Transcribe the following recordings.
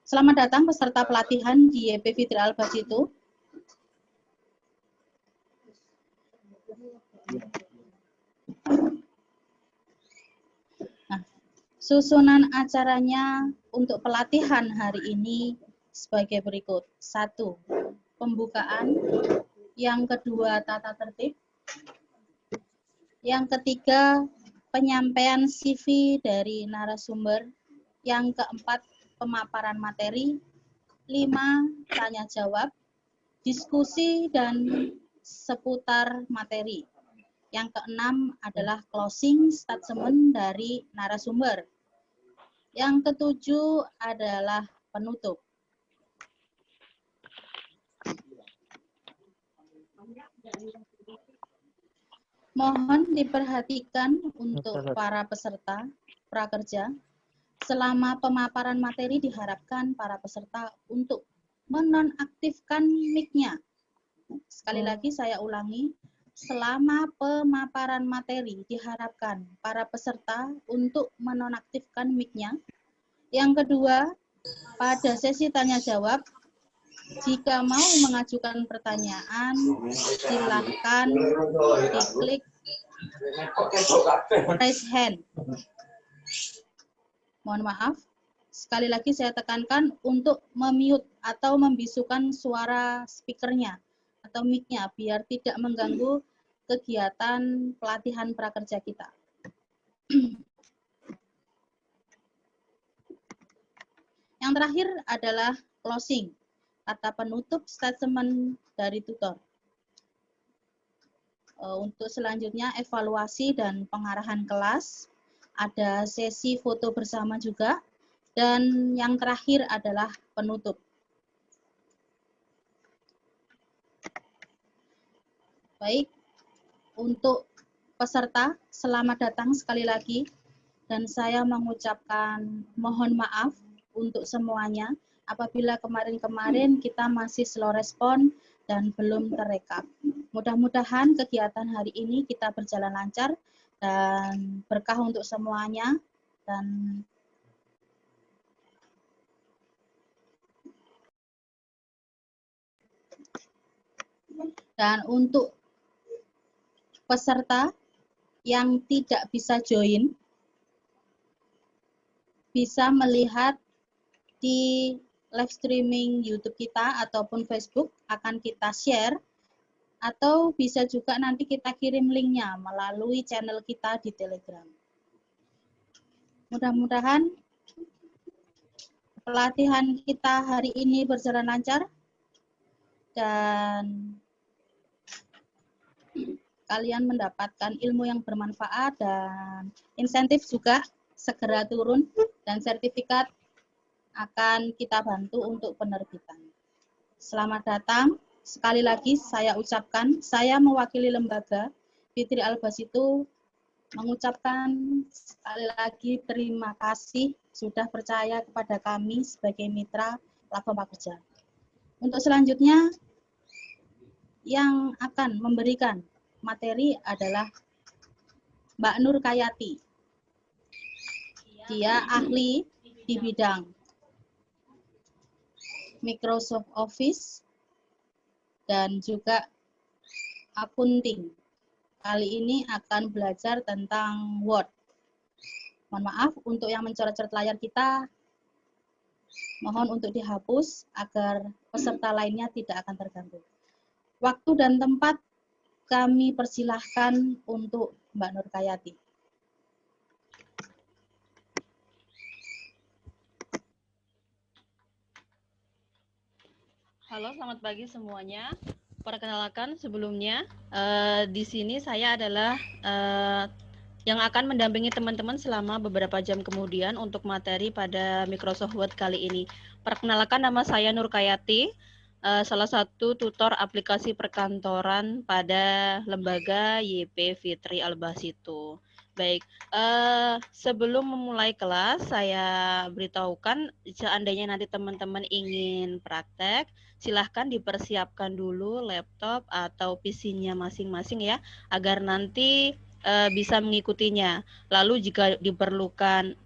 Selamat datang peserta pelatihan di YP Fitri Albasitu. Nah, susunan acaranya untuk pelatihan hari ini sebagai berikut. 1. Pembukaan. Yang kedua, tata tertib. Yang ketiga, penyampaian CV dari narasumber. Yang keempat, pemaparan materi. 5, tanya jawab, diskusi dan seputar materi. Yang keenam adalah closing statement dari narasumber. Yang ketujuh adalah penutup. Mohon diperhatikan untuk para peserta prakerja, selama pemaparan materi diharapkan para peserta untuk menonaktifkan mic-nya. Sekali lagi saya ulangi, selama pemaparan materi diharapkan para peserta untuk menonaktifkan mic-nya. Yang kedua, pada sesi tanya jawab, jika mau mengajukan pertanyaan, silahkan diklik raise hand. Mohon maaf, sekali lagi saya tekankan untuk memute atau membisukan suara speakernya atau mic-nya biar tidak mengganggu kegiatan pelatihan prakerja kita. Yang terakhir adalah closing, kata penutup statement dari tutor. Untuk selanjutnya evaluasi dan pengarahan kelas, ada sesi foto bersama juga, dan yang terakhir adalah penutup. Baik, untuk peserta, selamat datang sekali lagi, dan saya mengucapkan mohon maaf untuk semuanya apabila kemarin-kemarin kita masih slow respon dan belum terekap. Mudah-mudahan kegiatan hari ini kita berjalan lancar dan berkah untuk semuanya. Dan untuk peserta yang tidak bisa join, bisa melihat di live streaming YouTube kita ataupun Facebook akan kita share, atau bisa juga nanti kita kirim linknya melalui channel kita di Telegram. Mudah-mudahan pelatihan kita hari ini berjalan lancar dan kalian mendapatkan ilmu yang bermanfaat dan insentif juga segera turun dan sertifikat akan kita bantu untuk penerbitan. Selamat datang. Sekali lagi saya ucapkan, saya mewakili lembaga Fitri Albasitu mengucapkan sekali lagi terima kasih sudah percaya kepada kami sebagai mitra platform prakerja. Untuk selanjutnya yang akan memberikan materi adalah Mbak Nur Kayati. Dia ahli di bidang Microsoft Office dan juga accounting. Kali ini akan belajar tentang Word. Mohon maaf untuk yang mencoret-coret layar kita, mohon untuk dihapus agar peserta lainnya tidak akan terganggu. Waktu dan tempat kami persilahkan untuk Mbak Nur Kayati. Halo, selamat pagi semuanya. Perkenalkan sebelumnya, di sini saya adalah yang akan mendampingi teman-teman selama beberapa jam kemudian untuk materi pada Microsoft Word kali ini. Perkenalkan, nama saya Nur Kayati, salah satu tutor aplikasi perkantoran pada lembaga YP Fitri Albasitu. Baik, sebelum memulai kelas, saya beritahukan seandainya nanti teman-teman ingin praktek, silahkan dipersiapkan dulu laptop atau PC-nya masing-masing ya, agar nanti bisa mengikutinya. Lalu jika diperlukan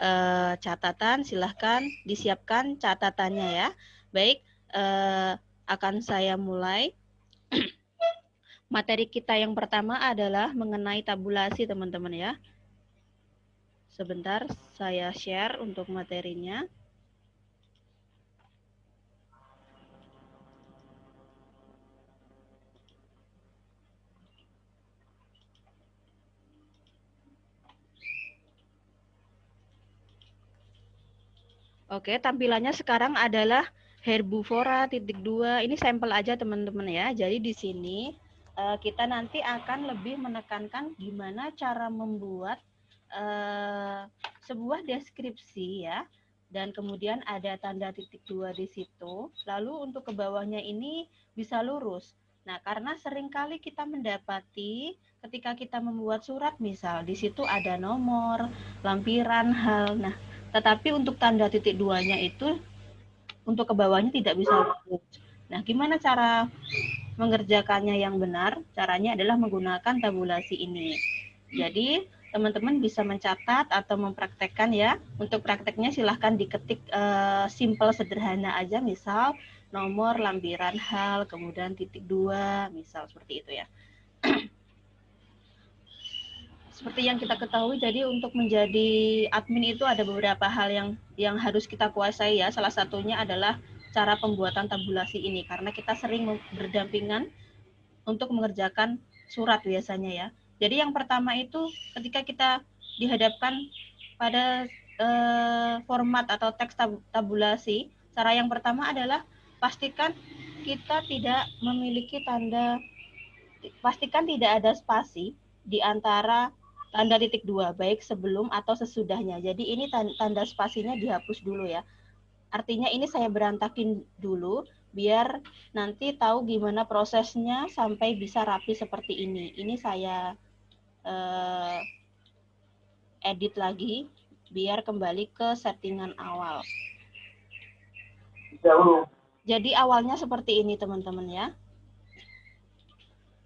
catatan, silahkan disiapkan catatannya ya. Baik, akan saya mulai. Materi kita yang pertama adalah mengenai tabulasi, teman-teman ya. Sebentar, saya share untuk materinya. Oke, tampilannya sekarang adalah herbivora titik 2. Ini sampel aja teman-teman ya. Jadi di sini kita nanti akan lebih menekankan gimana cara membuat sebuah deskripsi ya. Dan kemudian ada tanda titik 2 di situ. Lalu untuk ke bawahnya ini bisa lurus. Nah, karena seringkali kita mendapati ketika kita membuat surat misal di situ ada nomor, lampiran, hal. Nah, tetapi untuk tanda titik 2-nya itu untuk ke bawahnya tidak bisa lurus. Nah, gimana cara mengerjakannya yang benar? Caranya adalah menggunakan tabulasi ini. Jadi, teman-teman bisa mencatat atau mempraktekkan ya. Untuk prakteknya silahkan diketik simple sederhana aja, misal nomor, lampiran, hal, kemudian titik 2, misal seperti itu ya. Seperti yang kita ketahui, jadi untuk menjadi admin itu ada beberapa hal yang harus kita kuasai ya. Salah satunya adalah cara pembuatan tabulasi ini, karena kita sering berdampingan untuk mengerjakan surat biasanya ya. Jadi yang pertama itu ketika kita dihadapkan pada format atau teks tabulasi, cara yang pertama adalah pastikan kita tidak memiliki pastikan tidak ada spasi di antara tanda titik 2, baik sebelum atau sesudahnya. Jadi ini tanda spasinya dihapus dulu ya. Artinya ini saya berantakin dulu, biar nanti tahu gimana prosesnya sampai bisa rapi seperti ini. Ini saya edit lagi, biar kembali ke settingan awal. Jadi awalnya seperti ini teman-teman ya.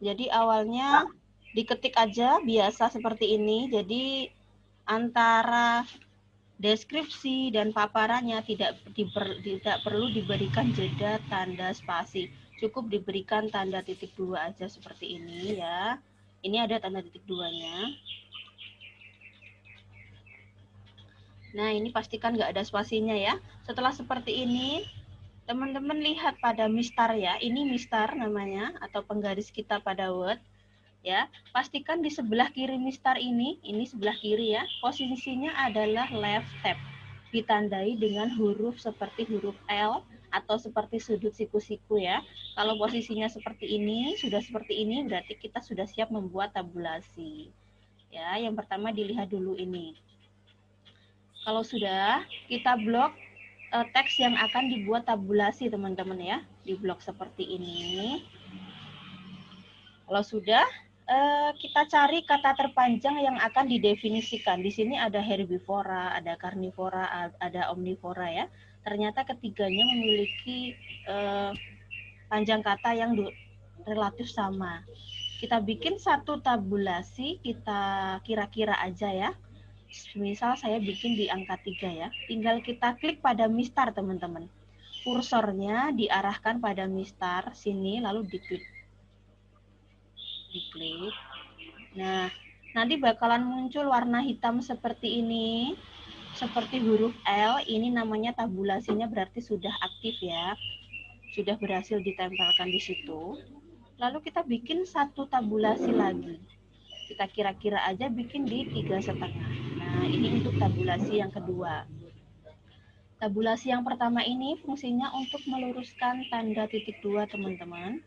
Jadi awalnya diketik aja biasa seperti ini. Jadi antara deskripsi dan paparannya tidak perlu diberikan jeda tanda spasi. Cukup diberikan tanda titik 2 aja seperti ini ya. Ini ada tanda titik 2-nya. Nah, ini pastikan nggak ada spasinya ya. Setelah seperti ini, teman-teman lihat pada mistar ya. Ini mistar namanya atau penggaris kita pada Word. Ya, pastikan di sebelah kiri mistar ini sebelah kiri ya, posisinya adalah left tab, ditandai dengan huruf seperti huruf L atau seperti sudut siku-siku ya. Kalau posisinya seperti ini, sudah seperti ini, berarti kita sudah siap membuat tabulasi. Ya, yang pertama dilihat dulu ini. Kalau sudah, kita blok teks yang akan dibuat tabulasi teman-teman ya, di blok seperti ini. Kalau sudah, kita cari kata terpanjang yang akan didefinisikan. Di sini ada herbivora, ada karnivora, ada omnivora ya. Ternyata ketiganya memiliki panjang kata yang relatif sama. Kita bikin satu tabulasi, kita kira-kira aja ya. Misal saya bikin di angka 3 ya. Tinggal kita klik pada mistar teman-teman. Kursornya diarahkan pada mistar sini lalu diklik. Nah, nanti bakalan muncul warna hitam seperti ini, seperti huruf L. Ini namanya tabulasinya berarti sudah aktif ya, sudah berhasil ditempelkan di situ. Lalu kita bikin satu tabulasi lagi. Kita kira-kira aja bikin di 3,5. Nah, ini untuk tabulasi yang kedua. Tabulasi yang pertama ini fungsinya untuk meluruskan tanda titik 2 teman-teman.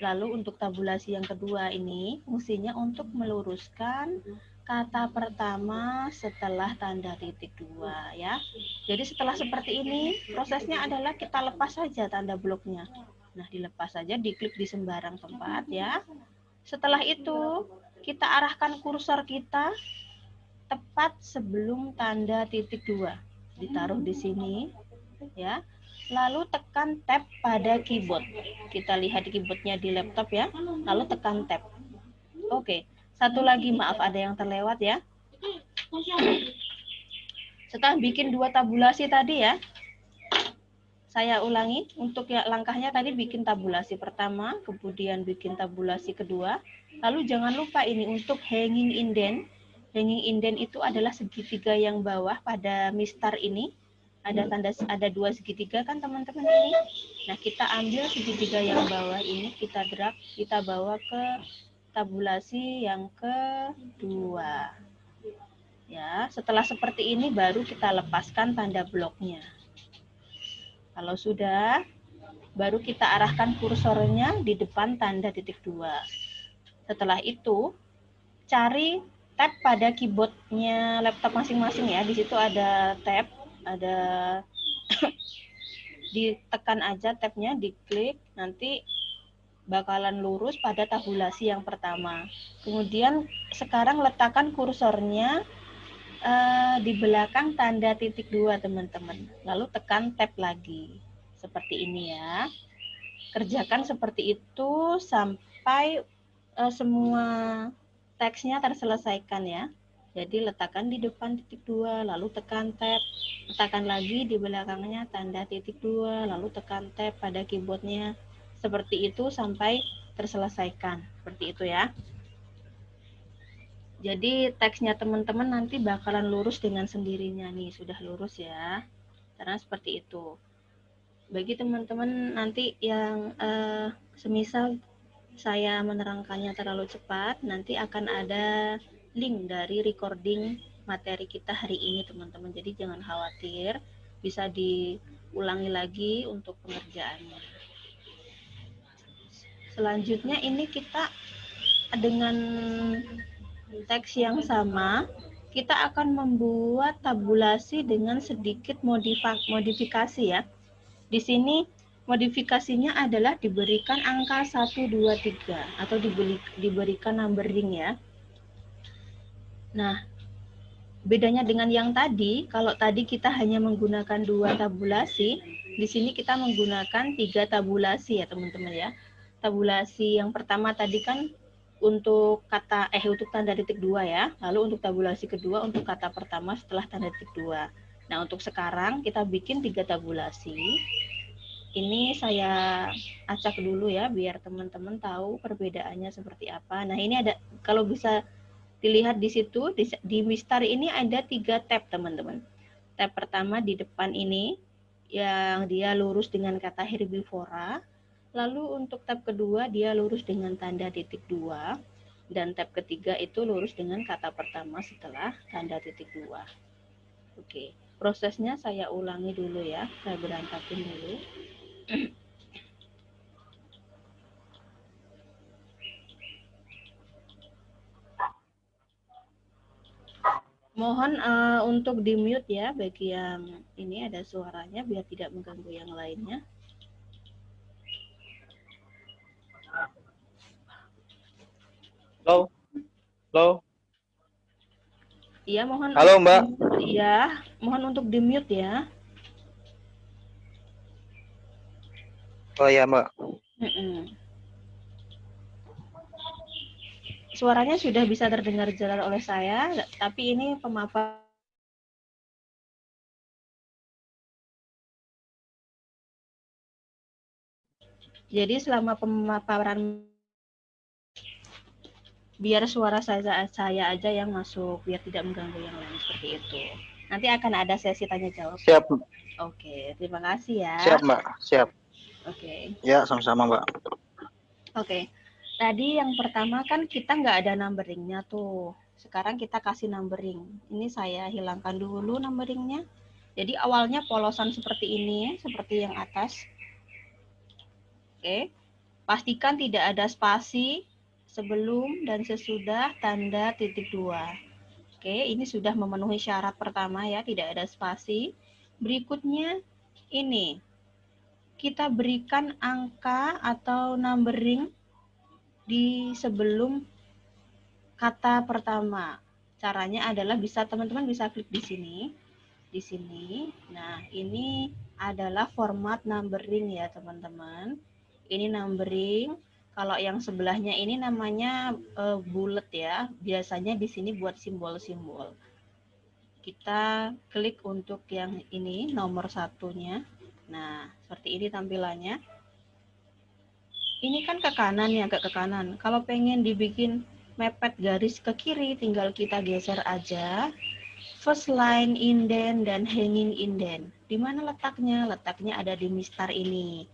Lalu untuk tabulasi yang kedua ini fungsinya untuk meluruskan kata pertama setelah tanda titik 2 ya. Jadi setelah seperti ini prosesnya adalah kita lepas saja tanda bloknya. Nah, dilepas saja, diklik di sembarang tempat ya. Setelah itu kita arahkan kursor kita tepat sebelum tanda titik 2. Ditaruh di sini ya. Lalu tekan tab pada keyboard. Kita lihat keyboardnya di laptop ya. Lalu tekan tab. Oke, Satu lagi, maaf ada yang terlewat ya. Setelah bikin 2 tabulasi tadi ya, saya ulangi untuk ya, langkahnya tadi bikin tabulasi pertama, kemudian bikin tabulasi kedua. Lalu jangan lupa ini untuk hanging indent. Hanging indent itu adalah segitiga yang bawah pada mistar ini. Ada 2 segitiga kan teman-teman ini. Nah, kita ambil segitiga yang bawah ini, kita drag, kita bawa ke tabulasi yang kedua. Ya, setelah seperti ini baru kita lepaskan tanda bloknya. Kalau sudah, baru kita arahkan kursornya di depan tanda titik 2. Setelah itu, cari tab pada keyboardnya laptop masing-masing ya. Di situ ada tab, ada ditekan aja tabnya, diklik, nanti bakalan lurus pada tabulasi yang pertama. Kemudian sekarang letakkan kursornya di belakang tanda titik 2 teman-teman. Lalu tekan tab lagi. Seperti ini ya. Kerjakan seperti itu sampai semua teksnya terselesaikan ya. Jadi letakkan di depan titik 2, lalu tekan tab, letakkan lagi di belakangnya tanda titik 2, lalu tekan tab pada keyboardnya. Seperti itu sampai terselesaikan. Seperti itu ya. Jadi teksnya teman-teman nanti bakalan lurus dengan sendirinya nih, sudah lurus ya. Karena seperti itu. Bagi teman-teman nanti yang semisal saya menerangkannya terlalu cepat, nanti akan ada link dari recording materi kita hari ini teman-teman. Jadi jangan khawatir, bisa diulangi lagi untuk pengerjaannya. Selanjutnya ini kita dengan teks yang sama, kita akan membuat tabulasi dengan sedikit modifikasi ya. Di sini modifikasinya adalah diberikan angka 1, 2, 3 atau diberikan numbering ya. Nah, bedanya dengan yang tadi, kalau tadi kita hanya menggunakan 2 tabulasi, di sini kita menggunakan 3 tabulasi ya teman-teman ya. Tabulasi yang pertama tadi kan untuk tanda titik 2 ya. Lalu untuk tabulasi kedua untuk kata pertama setelah tanda titik 2. Nah, untuk sekarang kita bikin 3 tabulasi. Ini saya acak dulu ya biar teman-teman tahu perbedaannya seperti apa. Nah, ini ada, kalau bisa dilihat di situ di mistar ini ada 3 tab teman-teman. Tab pertama di depan ini yang dia lurus dengan kata herbivora. Lalu untuk tab kedua dia lurus dengan tanda titik 2 dan tab ketiga itu lurus dengan kata pertama setelah tanda titik 2. Oke, prosesnya saya ulangi dulu ya, saya berantakin dulu. Mohon untuk di mute ya bagi yang ini ada suaranya biar tidak mengganggu yang lainnya. Halo, halo. Iya, mohon. Halo, Mbak. Iya, mohon untuk di mute ya. Oh iya, Mbak. Suaranya sudah bisa terdengar jelas oleh saya, tapi ini pemaparan. Jadi selama pemaparan biar suara saya aja yang masuk, biar tidak mengganggu yang lain seperti itu. Nanti akan ada sesi tanya jawab. Siap. Oke, terima kasih ya. Siap, Mbak. Siap. Oke. Ya, sama-sama, Mbak. Oke. Tadi yang pertama kan kita nggak ada numberingnya tuh. Sekarang kita kasih numbering. Ini saya hilangkan dulu numberingnya. Jadi awalnya polosan seperti ini, seperti yang atas. Oke. Pastikan tidak ada spasi sebelum dan sesudah tanda titik 2. Oke, ini sudah memenuhi syarat pertama ya, tidak ada spasi. Berikutnya ini, kita berikan angka atau numbering di sebelum kata pertama. Caranya adalah teman-teman bisa klik di sini. Di sini. Nah, ini adalah format numbering ya, teman-teman. Ini numbering. Kalau yang sebelahnya ini namanya bulat ya. Biasanya di sini buat simbol-simbol. Kita klik untuk yang ini, nomor satunya. Nah, seperti ini tampilannya. Ini kan ke kanan ya, agak ke kanan. Kalau pengen dibikin mepet garis ke kiri, tinggal kita geser aja. First line indent dan hanging indent. Di mana letaknya? Letaknya ada di mistar ini.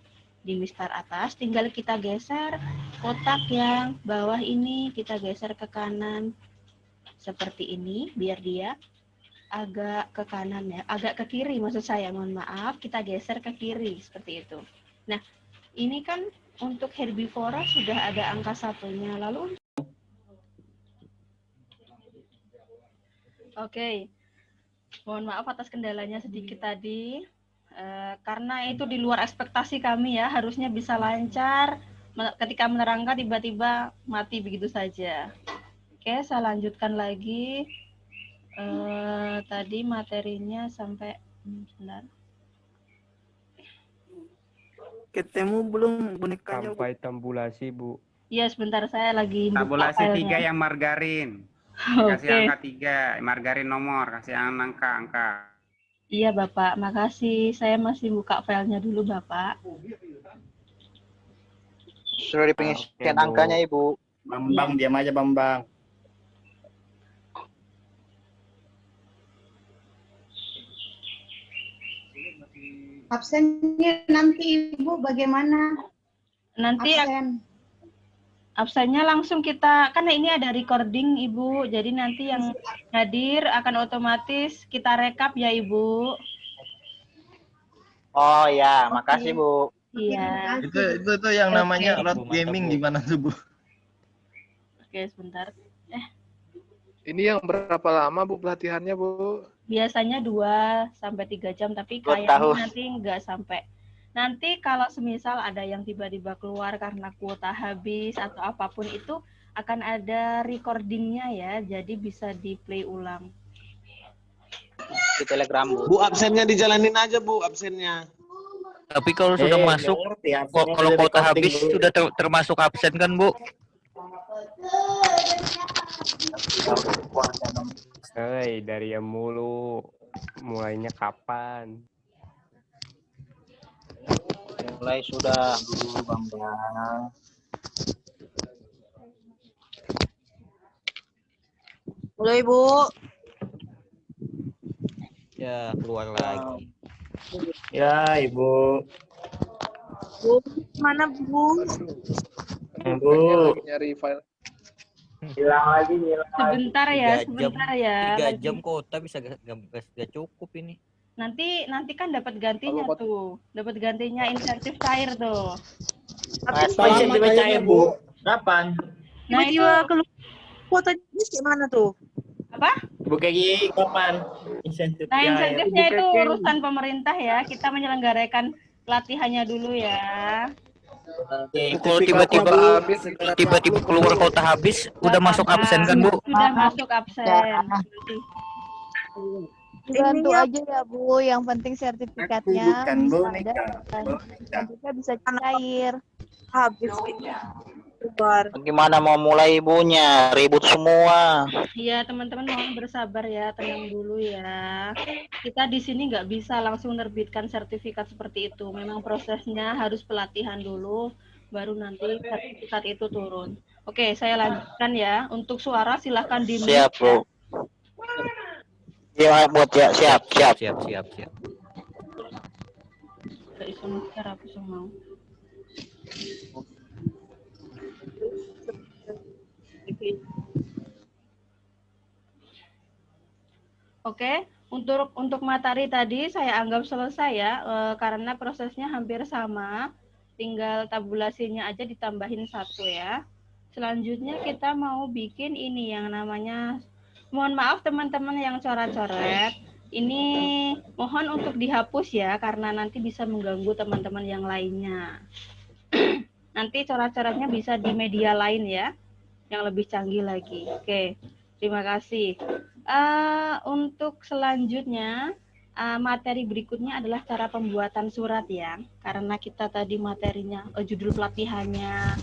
Di mistar atas, tinggal kita geser kotak yang bawah ini, kita geser ke kanan. Seperti ini, biar dia agak ke kanan ya, agak ke kiri maksud saya, mohon maaf, kita geser ke kiri seperti itu. Nah, ini kan untuk herbivora sudah ada angka satunya, lalu oke, mohon maaf atas kendalanya sedikit tadi, karena itu di luar ekspektasi kami ya, harusnya bisa lancar, ketika menerangkan tiba-tiba mati begitu saja. Oke, saya lanjutkan lagi. Tadi materinya sampai sebentar. Ketemu belum bonekanya? Sampai tabulasi, Bu. Iya, sebentar saya lagi buka Tabulasi 3 filenya. yang margarin. Kasih Oke. angka 3, margarin nomor, kasih angka. Iya, Bapak. Makasih. Saya masih buka filenya dulu, Bapak. Sudah dipengisian Bu. angkanya, Ibu. Bambang, diam aja Bambang. Absennya nanti Ibu bagaimana? Nanti Absen. absennya langsung kita, kan ini ada recording, Ibu. Jadi nanti yang hadir akan otomatis kita rekap ya, Ibu. Oh ya, Oke. makasih Bu. Iya. Itu yang namanya Oke. road gaming gimana tuh, Bu? Oke, sebentar. Ini yang berapa lama Bu pelatihannya Bu? Biasanya 2 sampai 3 jam, tapi 2 kayaknya tahun. nanti nggak sampai. Nanti kalau semisal ada yang tiba-tiba keluar karena kuota habis atau apapun itu, akan ada recordingnya ya, jadi bisa di play ulang. Di Telegram Bu. Bu, absennya dijalanin aja, Bu, absennya. Tapi kalau sudah masuk, kalau kuota habis sudah termasuk absen kan, Bu? Hei, dari yang mulu. Mulainya kapan? Mulai sudah dulu Bambang. Halo Ibu. Ya, keluar lagi. Ya, Ibu. Bu, mana Bu? Bu, Nyari file. hilang lagi. Sebentar ya, 3 jam, sebentar ya. 3 Lagi. jam kuota bisa gak cukup ini. Nanti kan dapat gantinya Kalau tuh. Dapat gantinya insentif cair tuh. Insentif cair, Bu. Kapan? Nah, itu keluar kuota jenis gimana tuh? apa? Bu Keki, kapan? Insentif Nah, cair. insentifnya itu urusan pemerintah ya. Kita menyelenggarakan pelatihannya dulu ya. Kalau tiba-tiba keluar kuota habis, udah masuk absen kan, Bu? Sudah masuk absen. Nanti. Dibantu aja ya Bu, yang penting sertifikatnya Bukan bisa boneka. ada dan insentifnya bisa cair. Habis keluar. Gimana mau mulai Ibunya? Ribut semua. Iya, teman-teman mohon bersabar ya, tenang dulu ya. Kita di sini nggak bisa langsung menerbitkan sertifikat seperti itu. Memang prosesnya harus pelatihan dulu, baru nanti sertifikat itu turun. Oke, saya lanjutkan ya. Untuk suara silahkan di-mute Siap Bu. Iya buat ya, siap. Siap. Nggak bisa mikir apa sih mau. Oke, untuk materi tadi saya anggap selesai ya, karena prosesnya hampir sama, tinggal tabulasinya aja ditambahin 1 ya. Selanjutnya kita mau bikin ini yang namanya, mohon maaf teman-teman yang coret-coret, ini mohon untuk dihapus ya, karena nanti bisa mengganggu teman-teman yang lainnya. Nanti coret-coretnya bisa di media lain ya, yang lebih canggih lagi. Oke, terima kasih. Untuk selanjutnya, materi berikutnya adalah cara pembuatan surat ya. Karena kita tadi materinya, judul pelatihannya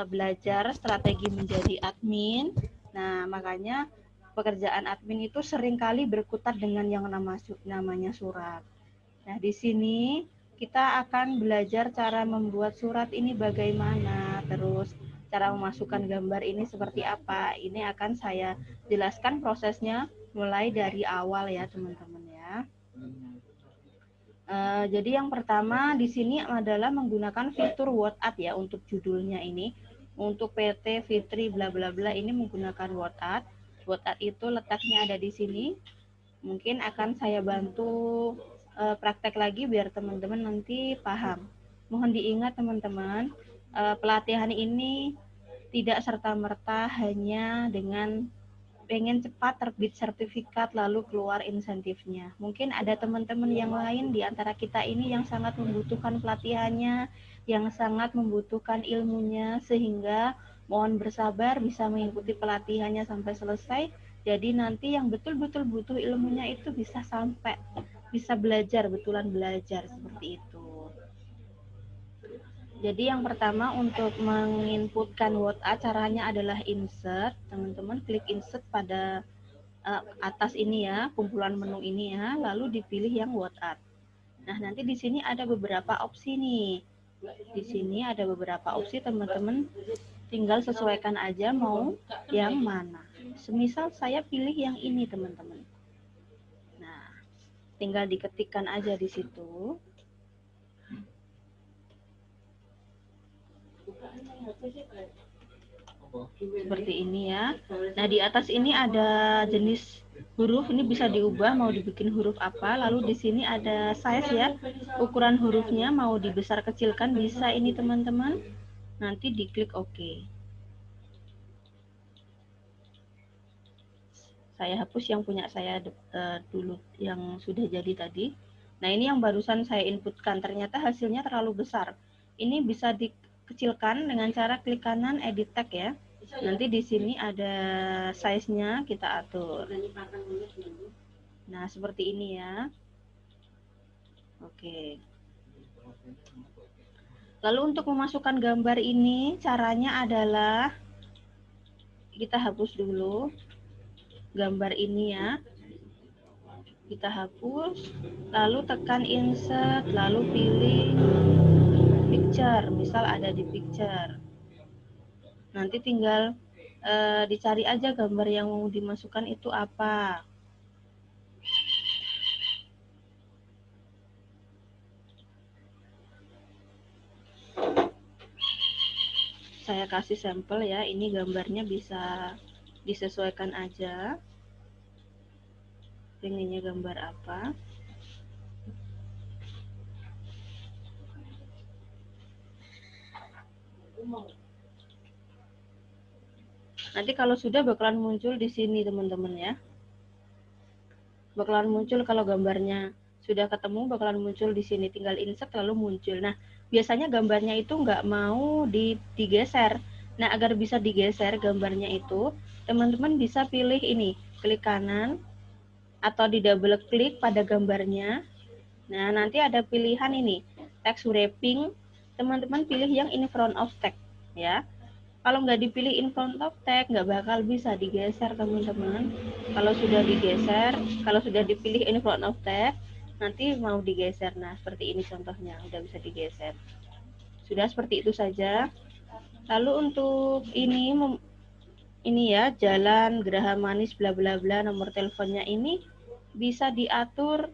belajar strategi menjadi admin. Nah, makanya pekerjaan admin itu seringkali berkutat dengan yang namanya surat. Nah, di sini kita akan belajar cara membuat surat ini bagaimana, terus cara memasukkan gambar ini seperti apa. Ini akan saya jelaskan prosesnya mulai dari awal ya, teman-teman ya. Jadi yang pertama di sini adalah menggunakan fitur WordArt ya untuk judulnya ini. Untuk PT Fitri bla bla bla ini menggunakan WordArt. WordArt itu letaknya ada di sini. Mungkin akan saya bantu praktek lagi biar teman-teman nanti paham. Mohon diingat teman-teman, pelatihan ini tidak serta-merta hanya dengan pengen cepat terbit sertifikat lalu keluar insentifnya. Mungkin ada teman-teman yang lain di antara kita ini yang sangat membutuhkan pelatihannya, yang sangat membutuhkan ilmunya, sehingga mohon bersabar bisa mengikuti pelatihannya sampai selesai. Jadi nanti yang betul-betul butuh ilmunya itu bisa sampai, bisa belajar, betulan belajar seperti itu. Jadi yang pertama untuk menginputkan WordArt caranya adalah insert. Teman-teman klik insert pada atas ini ya, kumpulan menu ini ya, lalu dipilih yang WordArt. Nah, nanti di sini ada beberapa opsi nih. Di sini ada beberapa opsi, teman-teman tinggal sesuaikan aja mau yang mana. Semisal saya pilih yang ini, teman-teman. Nah, tinggal diketikkan aja di situ. Seperti ini ya. Nah, di atas ini ada jenis huruf, ini bisa diubah mau dibikin huruf apa. Lalu di sini ada size ya, ukuran hurufnya mau dibesar kecilkan bisa ini teman-teman. Nanti diklik OK. Saya hapus yang punya saya dulu yang sudah jadi tadi. Nah, ini yang barusan saya inputkan, ternyata hasilnya terlalu besar. Ini bisa dikecilkan dengan cara klik kanan edit tag ya. Nanti di sini ada size-nya kita atur. Nah, seperti ini ya. Oke. Lalu untuk memasukkan gambar ini caranya adalah kita hapus dulu gambar ini ya. Kita hapus, lalu tekan insert, lalu pilih picture, misal ada di picture. Nanti tinggal dicari aja gambar yang mau dimasukkan itu apa. Saya kasih sampel ya, ini gambarnya bisa disesuaikan aja. Pengennya gambar apa. Nanti kalau sudah bakalan muncul di sini teman-teman ya. Bakalan muncul kalau gambarnya sudah ketemu, bakalan muncul di sini. Tinggal insert lalu muncul. Nah, biasanya gambarnya itu nggak mau digeser. Nah, agar bisa digeser gambarnya itu, teman-teman bisa pilih ini, klik kanan atau di double klik pada gambarnya. Nah, nanti ada pilihan ini, text wrapping. Teman-teman pilih yang in front of text ya. Kalau nggak dipilih in front of text, nggak bakal bisa digeser teman-teman. Kalau sudah digeser, kalau sudah dipilih in front of text, nanti mau digeser. Nah, seperti ini contohnya, udah bisa digeser. Sudah seperti itu saja. Lalu untuk ini ya, jalan, geraha manis, bla bla bla, nomor teleponnya ini bisa diatur.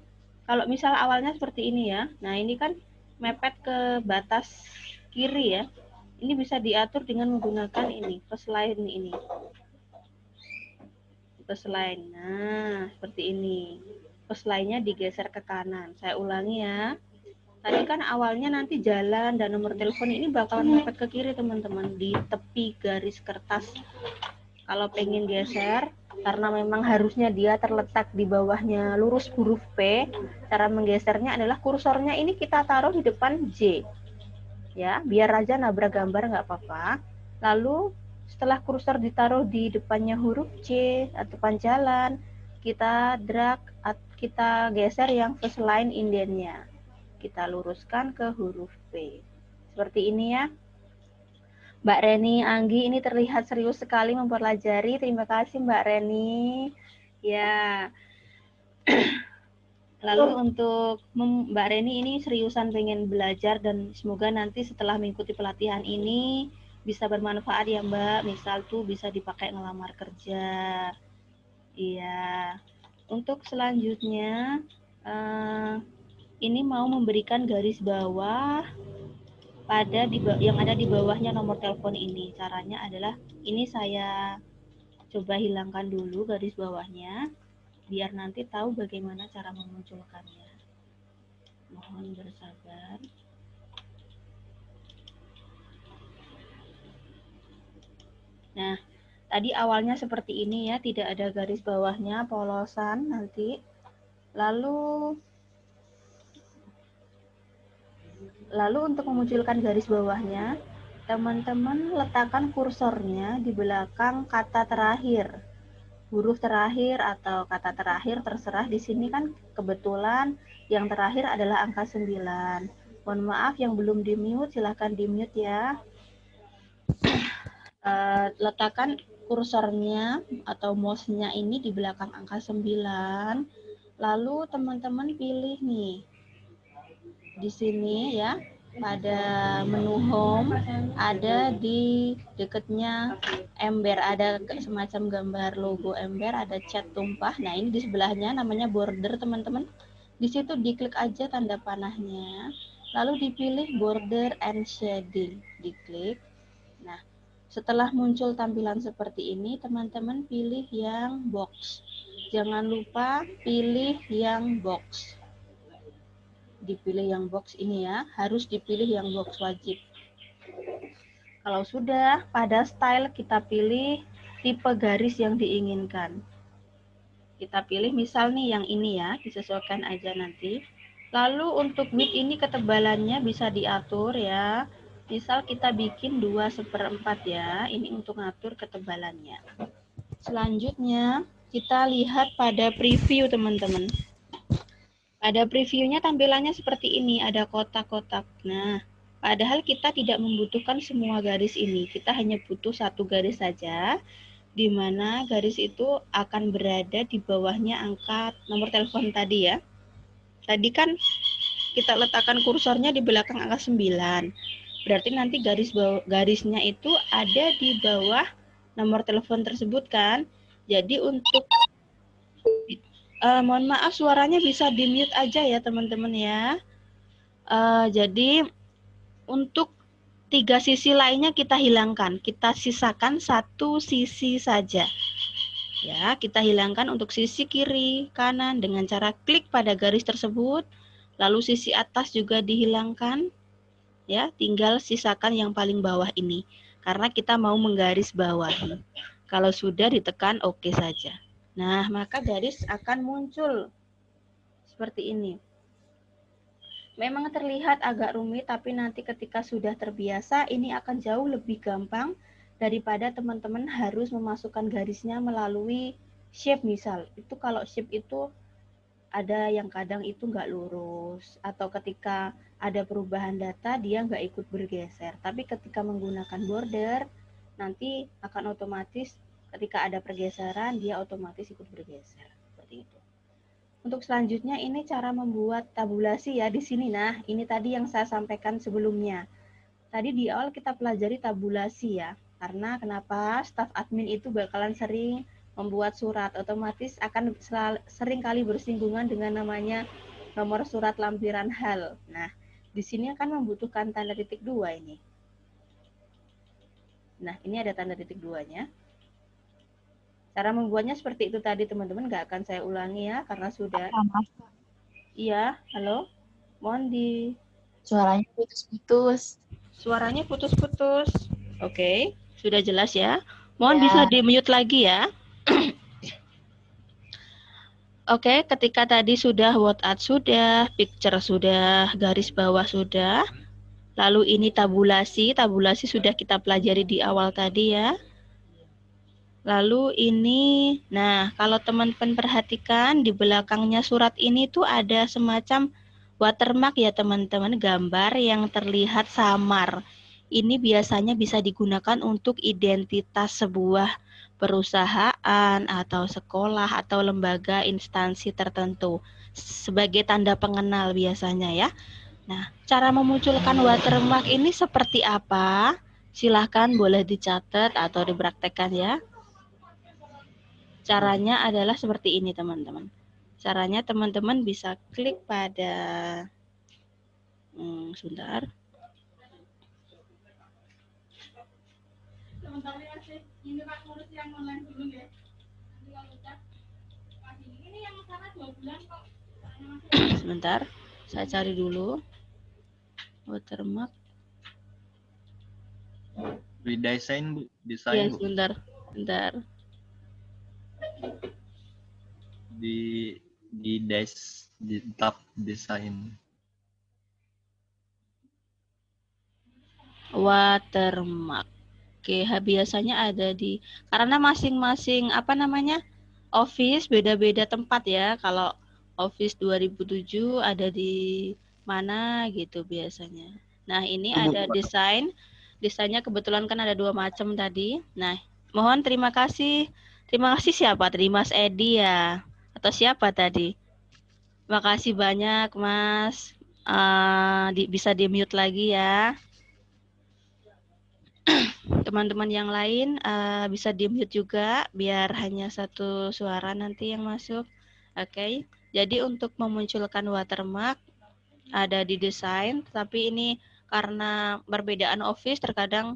Kalau misal awalnya seperti ini ya, nah ini kan mepet ke batas kiri ya. Ini bisa diatur dengan menggunakan ini, first line ini. First line. Nah, seperti ini. First line-nya digeser ke kanan. Saya ulangi ya. Tadi kan awalnya nanti jalan dan nomor telepon ini bakalan mepet ke kiri teman-teman, di tepi garis kertas. Kalau pengen geser, karena memang harusnya dia terletak di bawahnya lurus huruf P, cara menggesernya adalah kursornya ini kita taruh di depan J. Ya, biar aja nabrak gambar nggak apa-apa. Lalu setelah kursor ditaruh di depannya huruf C atau panjalan, kita drag, kita geser yang first line indennya. Kita luruskan ke huruf P. Seperti ini ya. Mbak Reni, Anggi ini terlihat serius sekali mempelajari. Terima kasih Mbak Reni. Ya. Lalu untuk Mbak Reni ini seriusan pengen belajar dan semoga nanti setelah mengikuti pelatihan ini bisa bermanfaat ya Mbak. Misal tuh bisa dipakai ngelamar kerja. Iya. Untuk selanjutnya ini mau memberikan garis bawah pada yang ada di bawahnya nomor telepon ini. Caranya adalah ini saya coba hilangkan dulu garis bawahnya biar nanti tahu bagaimana cara memunculkannya. Mohon bersabar. Nah, tadi awalnya seperti ini ya, tidak ada garis bawahnya, polosan nanti. Lalu untuk memunculkan garis bawahnya, teman-teman letakkan kursornya di belakang kata terakhir. Huruf terakhir atau kata terakhir terserah. Di sini kan kebetulan yang terakhir adalah angka 9. Mohon maaf yang belum di-mute, silahkan di-mute ya. Letakkan kursornya atau mouse-nya ini di belakang angka 9. Lalu teman-teman pilih nih. Di sini ya, pada menu home ada di dekatnya ember, ada semacam gambar logo ember, ada cat tumpah. Nah, ini di sebelahnya namanya border, teman-teman. Di situ diklik aja tanda panahnya, lalu dipilih border and shading, diklik. Nah, setelah muncul tampilan seperti ini, teman-teman pilih yang box. Jangan lupa pilih yang box. Dipilih yang box ini ya, harus dipilih yang box, wajib. Kalau sudah, pada style kita pilih tipe garis yang diinginkan. Kita pilih misal nih yang ini ya, disesuaikan aja nanti. Lalu untuk width ini ketebalannya bisa diatur ya. Misal kita bikin 2/4 ya, ini untuk ngatur ketebalannya. Selanjutnya kita lihat pada preview teman-teman. Pada previewnya tampilannya seperti ini, ada kotak-kotak. Nah, padahal kita tidak membutuhkan semua garis ini. Kita hanya butuh satu garis saja, di mana garis itu akan berada di bawahnya angka nomor telepon tadi ya. Tadi kan kita letakkan kursornya di belakang angka 9. Berarti nanti garisnya itu ada di bawah nomor telepon tersebut kan. Jadi untuk mohon maaf suaranya bisa di-mute aja ya teman-teman ya. Jadi untuk 3 sisi lainnya kita hilangkan. Kita sisakan 1 sisi saja. Ya, kita hilangkan untuk sisi kiri, kanan dengan cara klik pada garis tersebut. Lalu sisi atas juga dihilangkan. Ya, tinggal sisakan yang paling bawah ini. Karena kita mau menggaris bawahi. Kalau sudah ditekan oke saja. Nah, maka garis akan muncul seperti ini. Memang terlihat agak rumit, tapi nanti ketika sudah terbiasa, ini akan jauh lebih gampang daripada teman-teman harus memasukkan garisnya melalui shape misal. Itu kalau shape itu ada yang kadang itu nggak lurus, atau ketika ada perubahan data, dia nggak ikut bergeser. Tapi ketika menggunakan border, nanti akan otomatis ketika ada pergeseran, dia otomatis ikut bergeser. Seperti itu. Untuk selanjutnya, ini cara membuat tabulasi ya di sini. Nah, ini tadi yang saya sampaikan sebelumnya. Tadi di awal kita pelajari tabulasi ya. Karena kenapa? Staf admin itu bakalan sering membuat surat. Otomatis akan sering kali bersinggungan dengan namanya nomor surat lampiran hal. Nah, di sini akan membutuhkan tanda titik 2 ini. Nah, ini ada tanda titik 2-nya. Cara membuatnya seperti itu tadi teman-teman, nggak akan saya ulangi ya karena sudah. Iya, halo. Mohon di. Suaranya putus-putus. Suaranya putus-putus. Oke, sudah jelas ya. Mohon Ya. bisa di-mute lagi ya. Oke, ketika tadi sudah WhatsApp sudah, picture sudah, garis bawah sudah. Lalu ini tabulasi sudah kita pelajari di awal tadi ya. Lalu ini, nah kalau teman-teman perhatikan di belakangnya surat ini tuh ada semacam watermark ya teman-teman, gambar yang terlihat samar. ini biasanya bisa digunakan untuk identitas sebuah perusahaan atau sekolah atau lembaga instansi tertentu sebagai tanda pengenal biasanya ya. Nah, cara memunculkan watermark ini seperti apa? Silahkan boleh dicatat atau dipraktekkan ya. Caranya adalah seperti ini teman-teman. Caranya teman-teman bisa klik pada sebentar. Sebentar, saya cari dulu watermark. Redesign Bu, desain Ya, Bu. sebentar. Di tab desain. Watermark. Oke, biasanya ada di karena masing-masing Office beda-beda tempat ya. Kalau Office 2007 ada di mana gitu biasanya. Nah, ini ada desain. Desainnya kebetulan kan ada 2 macam tadi. Nah, mohon terima kasih. Terima kasih siapa? Terima Mas Edi ya. Atau siapa tadi? Makasih banyak Mas. Bisa di-mute lagi ya. Teman-teman yang lain bisa di-mute juga biar hanya satu suara nanti yang masuk. Oke. Jadi untuk memunculkan watermark ada di desain, tapi ini karena perbedaan Office terkadang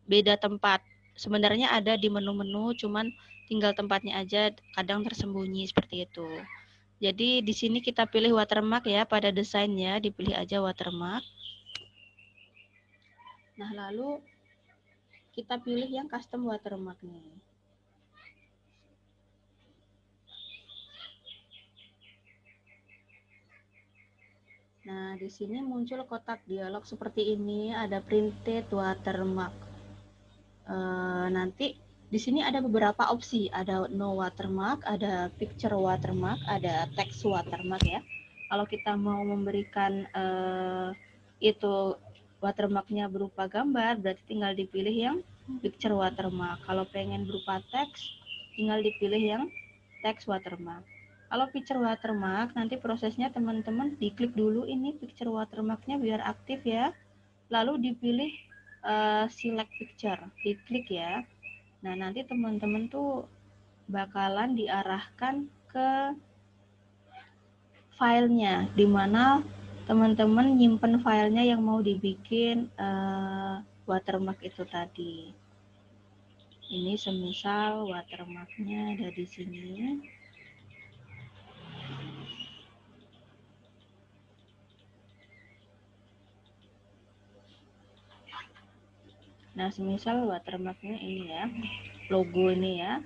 beda tempat. Sebenarnya ada di menu-menu, cuman tinggal tempatnya aja kadang tersembunyi seperti itu. Jadi di sini kita pilih watermark ya, pada desainnya dipilih aja watermark. Nah, lalu kita pilih yang custom watermark nih. Nah, di sini muncul kotak dialog seperti ini, ada printed watermark. Nanti di sini ada beberapa opsi, ada no watermark, ada picture watermark, ada text watermark ya. Kalau kita mau memberikan itu watermarknya berupa gambar, berarti tinggal dipilih yang picture watermark. Kalau pengen berupa teks, tinggal dipilih yang text watermark. Kalau picture watermark, nanti prosesnya teman-teman diklik dulu ini picture watermarknya biar aktif ya. Lalu dipilih select picture, diklik ya. Nah, nanti teman-teman tuh bakalan diarahkan ke filenya, di mana teman-teman nyimpen filenya yang mau dibikin watermark itu tadi. Ini semisal watermarknya ada di sini. Nah, semisal watermarknya ini ya, logo ini ya,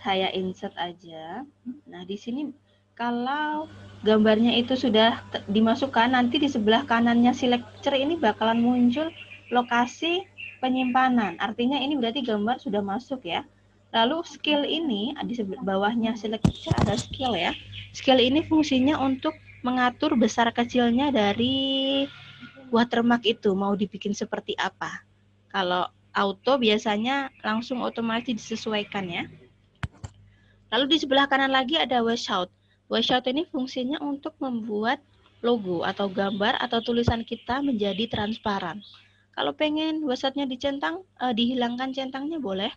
saya insert aja. Nah, di sini kalau gambarnya itu sudah dimasukkan, nanti di sebelah kanannya select picture ini bakalan muncul lokasi penyimpanan. Artinya ini berarti gambar sudah masuk ya. Lalu skill ini di bawahnya select picture ada skill ya. Skill ini fungsinya untuk mengatur besar kecilnya dari watermark itu mau dibikin seperti apa. Kalau auto biasanya langsung otomatis disesuaikan ya. Lalu di sebelah kanan lagi ada washout. Washout ini fungsinya untuk membuat logo atau gambar atau tulisan kita menjadi transparan. Kalau pengen washoutnya dicentang, dihilangkan centangnya boleh.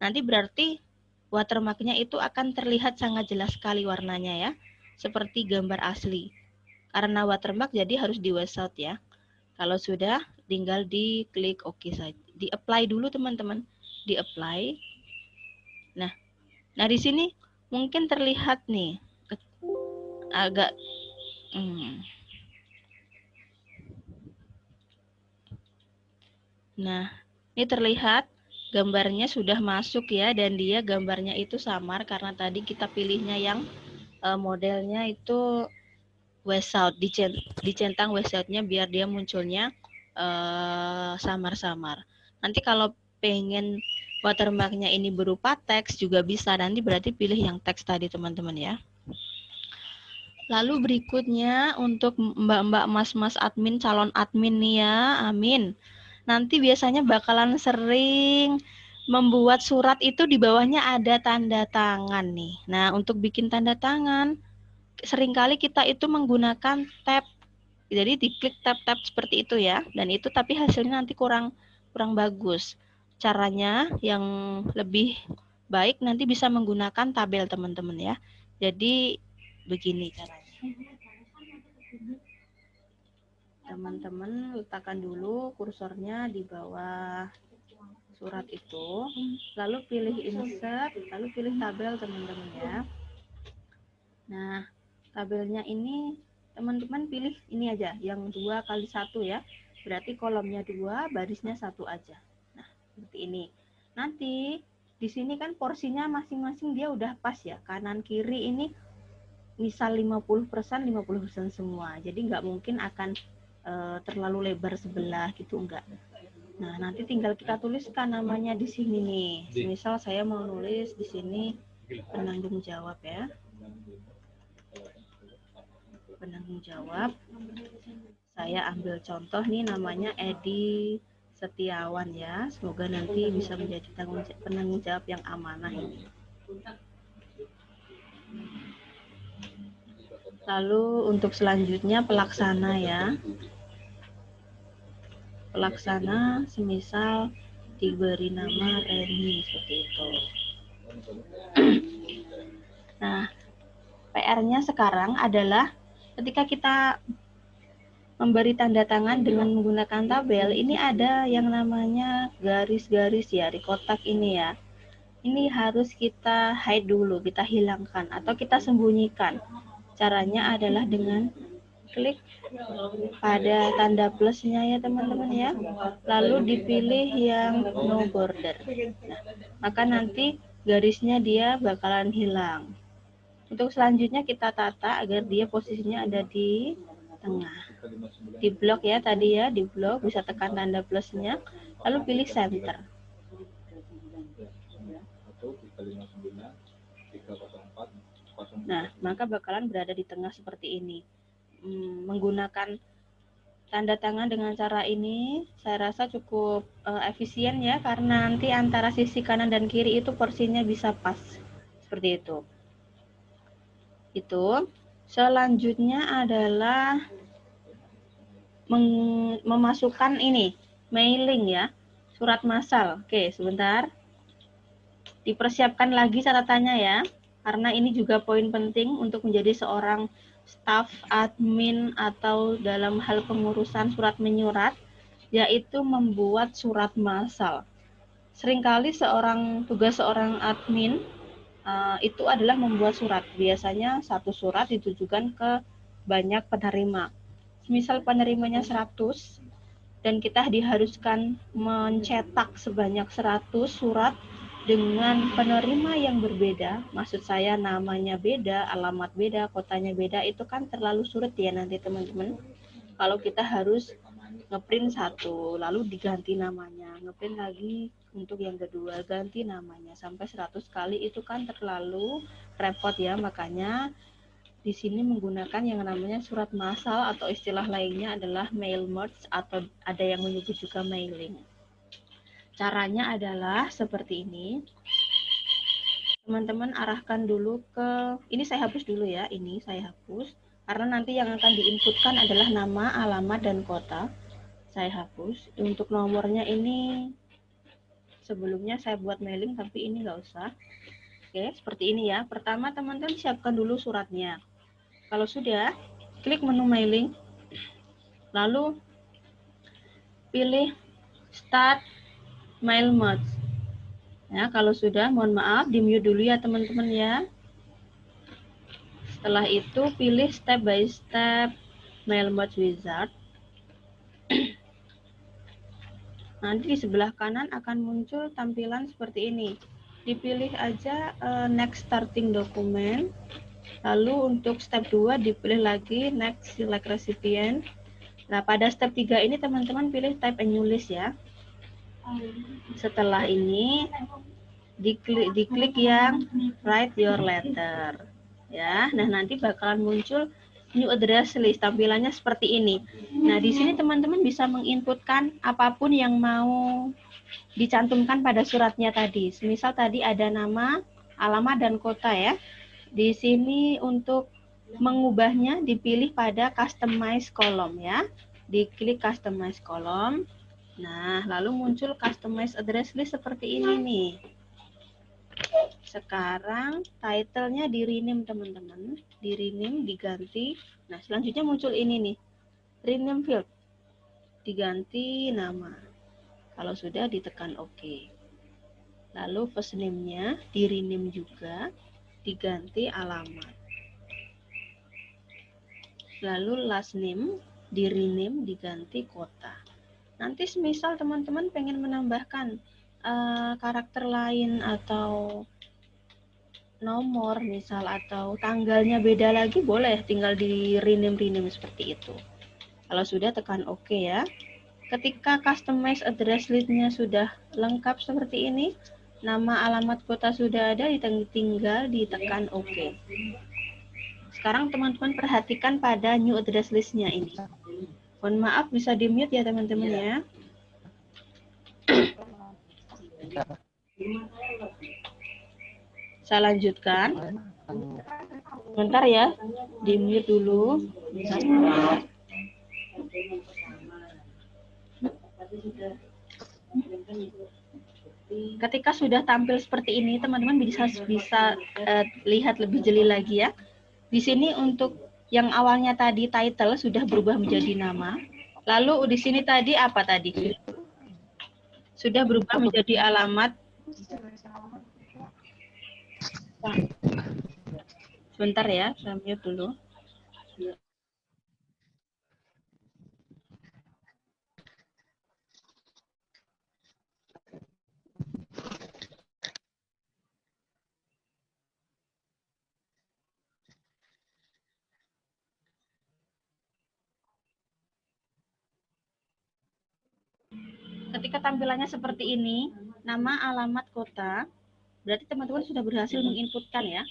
Nanti berarti watermarknya itu akan terlihat sangat jelas sekali warnanya ya. Seperti gambar asli. Karena watermark jadi harus di washout ya. Kalau sudah, tinggal diklik OK saja. Di-apply dulu teman-teman. Di-apply. Nah, di sini mungkin terlihat nih agak Nah, ini terlihat gambarnya sudah masuk ya, dan dia gambarnya itu samar karena tadi kita pilihnya yang modelnya itu washout, dicentang washoutnya biar dia munculnya samar-samar. Nanti kalau pengen watermarknya ini berupa teks juga bisa, nanti berarti pilih yang teks tadi teman-teman ya. Lalu berikutnya untuk mbak-mbak mas-mas admin, calon admin nih ya, amin. nanti biasanya bakalan sering membuat surat itu di bawahnya ada tanda tangan nih. Nah, untuk bikin tanda tangan, seringkali kita itu menggunakan tab. Jadi diklik tab-tab seperti itu ya. Dan itu tapi hasilnya nanti kurang bagus. Caranya yang lebih baik nanti bisa menggunakan tabel teman-teman ya. Jadi begini caranya. Teman-teman letakkan dulu kursornya di bawah surat itu, lalu pilih insert, lalu pilih tabel teman-teman ya. Nah, tabelnya ini teman-teman pilih ini aja, yang 2 kali 1 ya. Berarti kolomnya 2, barisnya 1 aja. Nah, seperti ini. Nanti di sini kan porsinya masing-masing dia udah pas ya. Kanan kiri ini misal 50%, 50% semua. Jadi nggak mungkin akan terlalu lebar sebelah gitu, enggak. Nah, nanti tinggal kita tuliskan namanya di sini nih. Misal saya mau nulis di sini penanggung jawab ya. Penanggung jawab. Saya ambil contoh nih namanya Edi Setiawan ya. Semoga nanti bisa menjadi penanggung jawab yang amanah ini. Lalu untuk selanjutnya pelaksana ya. Pelaksana semisal diberi nama Reni seperti itu. Nah, PR-nya sekarang adalah ketika kita memberi tanda tangan dengan menggunakan tabel, ini ada yang namanya garis-garis ya di kotak ini ya. Ini harus kita hide dulu, kita hilangkan atau kita sembunyikan. Caranya adalah dengan klik pada tanda plusnya ya teman-teman ya, lalu dipilih yang no border. Nah, maka nanti garisnya dia bakalan hilang. Untuk selanjutnya kita tata agar dia posisinya ada di tengah. Di blok ya tadi ya, di blok bisa tekan tanda plusnya, lalu pilih center. Nah, maka bakalan berada di tengah seperti ini. Menggunakan tanda tangan dengan cara ini saya rasa cukup efisien ya, karena nanti antara sisi kanan dan kiri itu porsinya bisa pas seperti itu. Selanjutnya adalah memasukkan ini mailing ya, surat massal. Oke, sebentar dipersiapkan lagi catatannya ya, karena ini juga poin penting untuk menjadi seorang staf admin atau dalam hal pengurusan surat menyurat, yaitu membuat surat massal. Seringkali tugas seorang admin itu adalah membuat surat. Biasanya satu surat ditujukan ke banyak penerima. Misal penerimanya 100 dan kita diharuskan mencetak sebanyak 100 surat dengan penerima yang berbeda, maksud saya namanya beda, alamat beda, kotanya beda, itu kan terlalu sulit ya nanti teman-teman. Kalau kita harus ngeprint 1, lalu diganti namanya, ngeprint lagi untuk yang kedua, ganti namanya, sampai 100 kali itu kan terlalu repot ya. Makanya di sini menggunakan yang namanya surat massal atau istilah lainnya adalah mail merge atau ada yang menyebut juga mailing. Caranya adalah seperti ini. Teman-teman arahkan dulu ke, ini saya hapus dulu ya, ini saya hapus. Karena nanti yang akan diinputkan adalah nama, alamat, dan kota. Saya hapus. Untuk nomornya ini, sebelumnya saya buat mailing, tapi ini nggak usah. Oke, seperti ini ya. Pertama teman-teman siapkan dulu suratnya. Kalau sudah, klik menu mailing. Lalu pilih start mail merge. Ya, kalau sudah, mohon maaf, di-mute dulu ya teman-teman ya. Setelah itu pilih step by step mail merge wizard. Nanti di sebelah kanan akan muncul tampilan seperti ini. Dipilih aja next starting document. Lalu untuk step 2 dipilih lagi next select recipient. Nah, pada step 3 ini teman-teman pilih type and new list ya. Setelah ini diklik yang write your letter ya. Nah, nanti bakalan muncul new address list, tampilannya seperti ini. Nah, di sini teman-teman bisa menginputkan apapun yang mau dicantumkan pada suratnya tadi. Misal tadi ada nama, alamat, dan kota ya. Di sini untuk mengubahnya dipilih pada customize column ya. Diklik customize column. Nah, lalu muncul customize address list seperti ini nih. Sekarang title-nya di rename teman-teman, di rename, diganti. Nah, selanjutnya muncul ini nih, rename field, diganti nama. Kalau sudah ditekan OK. Lalu first name-nya di rename juga, diganti alamat. Lalu last name di rename, diganti kota. Nanti semisal teman-teman pengen menambahkan karakter lain atau nomor misal atau tanggalnya beda lagi, boleh tinggal di rename seperti itu. Kalau sudah tekan OK ya. Ketika customize address list-nya sudah lengkap seperti ini, nama, alamat, kota sudah ada, tinggal ditekan OK. Sekarang teman-teman perhatikan pada new address list-nya ini. Mohon maaf bisa di-mute ya teman-teman ya. Saya lanjutkan. Bentar ya, di-mute dulu. Ketika sudah tampil seperti ini, teman-teman bisa lihat lebih jeli lagi ya. Di sini untuk yang awalnya tadi title sudah berubah menjadi nama. Lalu di sini tadi apa tadi? Sudah berubah menjadi alamat. Sebentar ya, saya mute dulu. Ketika tampilannya seperti ini, nama, alamat, kota, berarti teman-teman sudah berhasil menginputkan ya.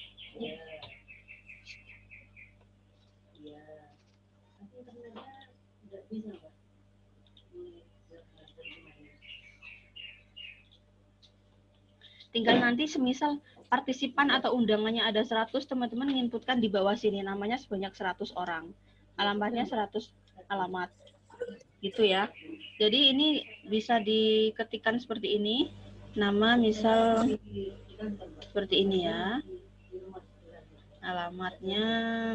Tinggal nanti semisal partisipan atau undangannya ada 100, teman-teman menginputkan di bawah sini namanya sebanyak 100 orang. Alamatnya 100 alamat. Gitu ya. Jadi ini bisa diketikkan seperti ini. Nama misal seperti ini ya. Alamatnya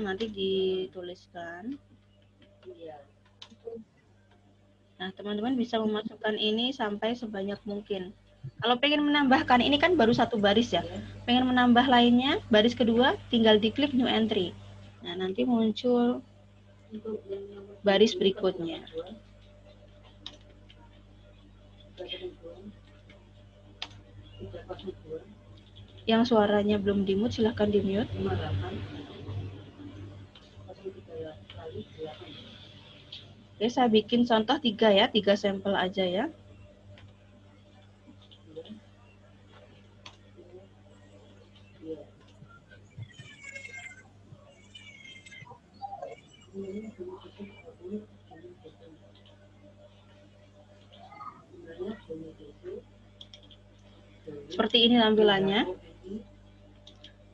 nanti dituliskan. Nah, teman-teman bisa memasukkan ini sampai sebanyak mungkin. Kalau pengen menambahkan, ini kan baru satu baris ya. Pengen menambah lainnya, baris kedua, tinggal diklik new entry. Nah, nanti muncul baris berikutnya. Yang suaranya belum di-mute, silahkan di-mute. Oke, saya bikin contoh 3 ya, 3 sampel aja ya. Seperti ini tampilannya.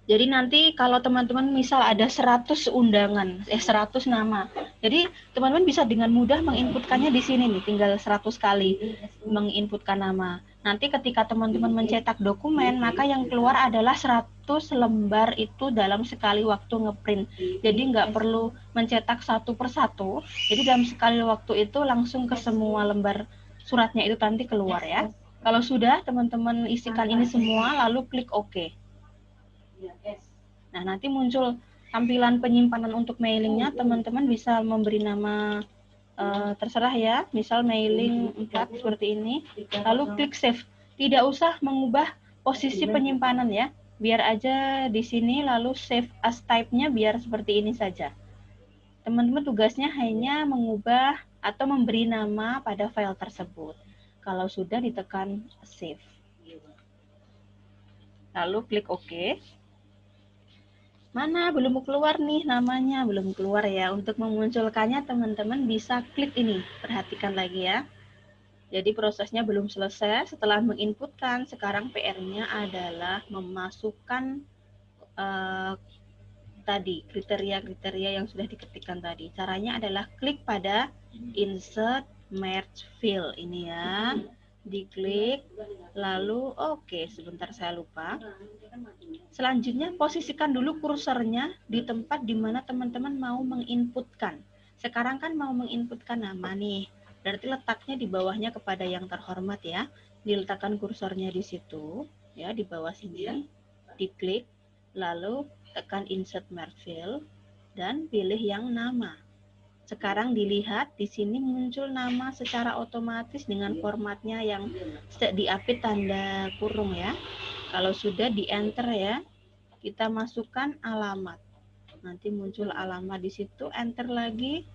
Jadi nanti kalau teman-teman misal ada 100 undangan, 100 nama. Jadi teman-teman bisa dengan mudah menginputkannya di sini nih, tinggal 100 kali menginputkan nama. Nanti ketika teman-teman mencetak dokumen, maka yang keluar adalah 100 lembar itu dalam sekali waktu ngeprint. Jadi nggak perlu mencetak satu persatu. Jadi dalam sekali waktu itu langsung ke semua lembar suratnya itu nanti keluar ya. Kalau sudah teman-teman isikan ini semua, lalu klik OK. Nah, nanti muncul tampilan penyimpanan untuk mailingnya, teman-teman bisa memberi nama terserah ya, misal mailing 4 seperti ini, lalu klik save. Tidak usah mengubah posisi penyimpanan ya, biar aja di sini, lalu save as type-nya biar seperti ini saja. Teman-teman tugasnya hanya mengubah atau memberi nama pada file tersebut. Kalau sudah ditekan save. Lalu klik OK. Mana belum keluar nih namanya, belum keluar ya. Untuk memunculkannya teman-teman bisa klik ini, perhatikan lagi ya. Jadi prosesnya belum selesai. Setelah menginputkan, sekarang PR-nya adalah memasukkan tadi kriteria-kriteria yang sudah diketikkan tadi. Caranya adalah klik pada insert merge fill ini ya. Diklik, lalu oke, sebentar saya lupa. Selanjutnya posisikan dulu kursornya di tempat di mana teman-teman mau menginputkan. Sekarang kan mau menginputkan nama nih. Berarti letaknya di bawahnya kepada yang terhormat ya. Diletakkan kursornya di situ, ya di bawah sini. Diklik, lalu tekan insert merge fill dan pilih yang nama. Sekarang dilihat di sini muncul nama secara otomatis dengan formatnya yang diapit tanda kurung ya. Kalau sudah di enter ya, kita masukkan alamat. Nanti muncul alamat di situ, enter lagi,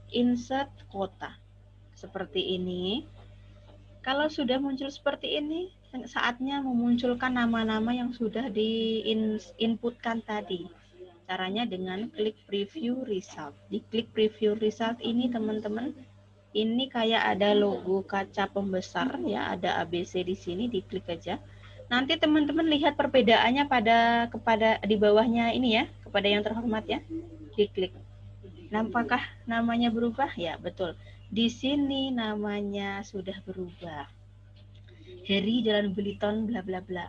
insert kota. Seperti ini. Kalau sudah muncul seperti ini, saatnya memunculkan nama-nama yang sudah diinputkan tadi. Caranya dengan klik preview result. Di klik preview result ini teman-teman, ini kayak ada logo kaca pembesar ya, ada ABC di sini, diklik aja. Nanti teman-teman lihat perbedaannya kepada di bawahnya ini ya, kepada yang terhormat ya. Diklik. Nampakah namanya berubah? Ya, betul. Di sini namanya sudah berubah. Heri Jalan Beliton bla bla bla.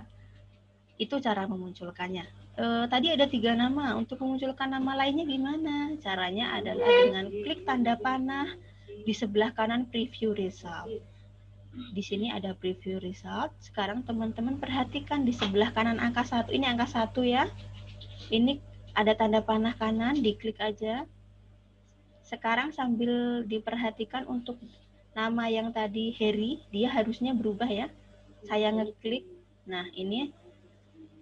Itu cara memunculkannya. Tadi ada 3 nama. Untuk memunculkan nama lainnya gimana? Caranya adalah dengan klik tanda panah di sebelah kanan preview result. Di sini ada preview result. Sekarang teman-teman perhatikan di sebelah kanan angka 1. Ini angka 1 ya. Ini ada tanda panah kanan, diklik aja. Sekarang sambil diperhatikan untuk nama yang tadi Heri, dia harusnya berubah ya. Saya ngeklik. Nah, ini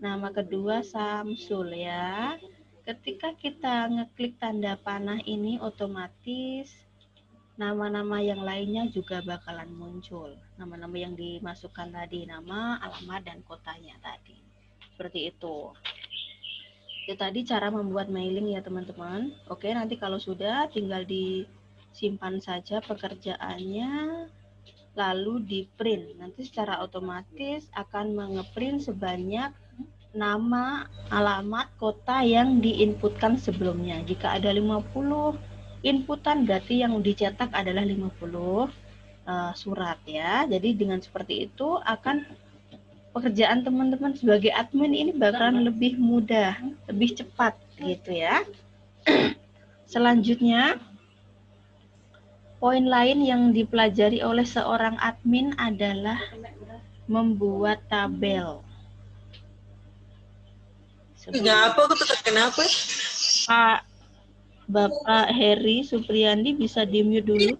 nama kedua Samsul ya. Ketika kita ngeklik tanda panah ini, otomatis nama-nama yang lainnya juga bakalan muncul. Nama-nama yang dimasukkan tadi, nama, alamat, dan kotanya tadi. Seperti itu. Itu tadi cara membuat mailing ya teman-teman. Oke, nanti kalau sudah tinggal disimpan saja pekerjaannya, lalu di print. Nanti secara otomatis akan mengeprint sebanyak nama, alamat, kota yang diinputkan sebelumnya. Jika ada 50 inputan, berarti yang dicetak adalah 50 surat ya. Jadi dengan seperti itu akan pekerjaan teman-teman sebagai admin ini bakalan lebih mudah, lebih cepat gitu ya. Selanjutnya, poin lain yang dipelajari oleh seorang admin adalah membuat tabel. Kenapa? Aku tuh kenapa? Pak Bapak Heri Supriyandi bisa di-mute dulu.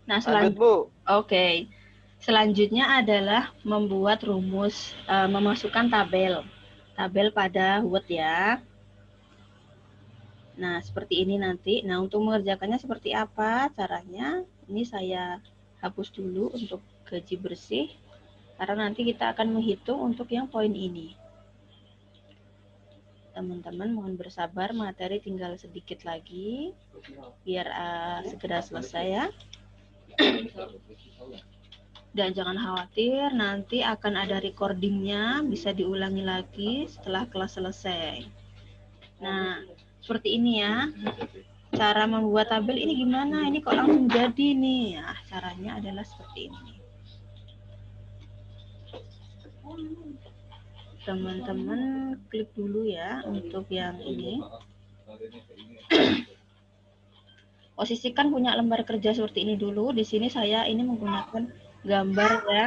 Nah, selanjutnya adalah membuat rumus, memasukkan tabel pada Word ya. Nah, seperti ini nanti. Nah, untuk mengerjakannya seperti apa caranya? Ini saya hapus dulu untuk gaji bersih, karena nanti kita akan menghitung untuk yang poin ini. Teman-teman mohon bersabar, materi tinggal sedikit lagi, biar segera selesai ya. Dan jangan khawatir, nanti akan ada recordingnya, bisa diulangi lagi setelah kelas selesai. Nah, seperti ini ya. Cara membuat tabel ini gimana? Ini kok langsung jadi nih. Nah, caranya adalah seperti ini. Teman-teman klik dulu ya untuk yang ini. Posisikan punya lembar kerja seperti ini dulu. Di sini saya ini menggunakan gambar ya.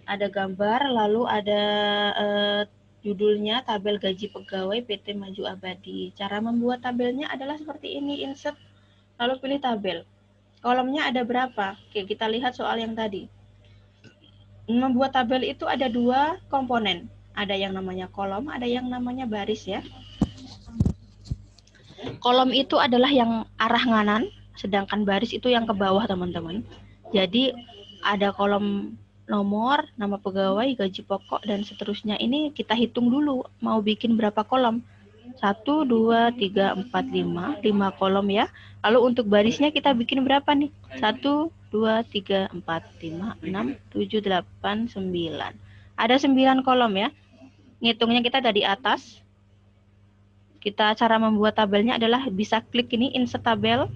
Ada gambar, lalu ada judulnya tabel gaji pegawai PT Maju Abadi. Cara membuat tabelnya adalah seperti ini, insert, lalu pilih tabel. Kolomnya ada berapa? Oke, kita lihat soal yang tadi. Membuat tabel itu ada 2 komponen. Ada yang namanya kolom, ada yang namanya baris ya. Kolom itu adalah yang arah kanan, sedangkan baris itu yang ke bawah, teman-teman. Jadi ada kolom nomor, nama pegawai, gaji pokok, dan seterusnya. Ini kita hitung dulu mau bikin berapa kolom. 1, 2, 3, 4, 5. 5 kolom ya. Lalu untuk barisnya kita bikin berapa nih? 1, 2, 3, 4, 5, 6, 7, 8, 9. Ada 9 kolom ya. Ngitungnya kita dari atas. Kita cara membuat tabelnya adalah bisa klik ini insert tabel.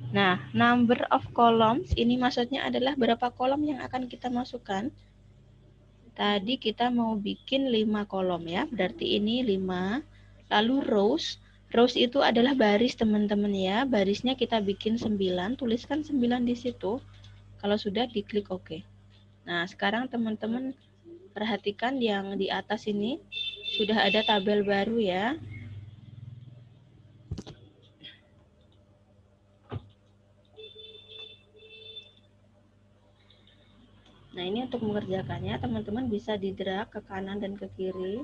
Nah, number of columns ini maksudnya adalah berapa kolom yang akan kita masukkan. Tadi kita mau bikin 5 kolom ya, berarti ini 5. Lalu rows, rows itu adalah baris teman-teman ya. Barisnya kita bikin 9, tuliskan 9 di situ. Kalau sudah diklik OK. Nah, sekarang teman-teman perhatikan yang di atas ini sudah ada tabel baru ya. Nah, ini untuk mengerjakannya, teman-teman bisa di-drag ke kanan dan ke kiri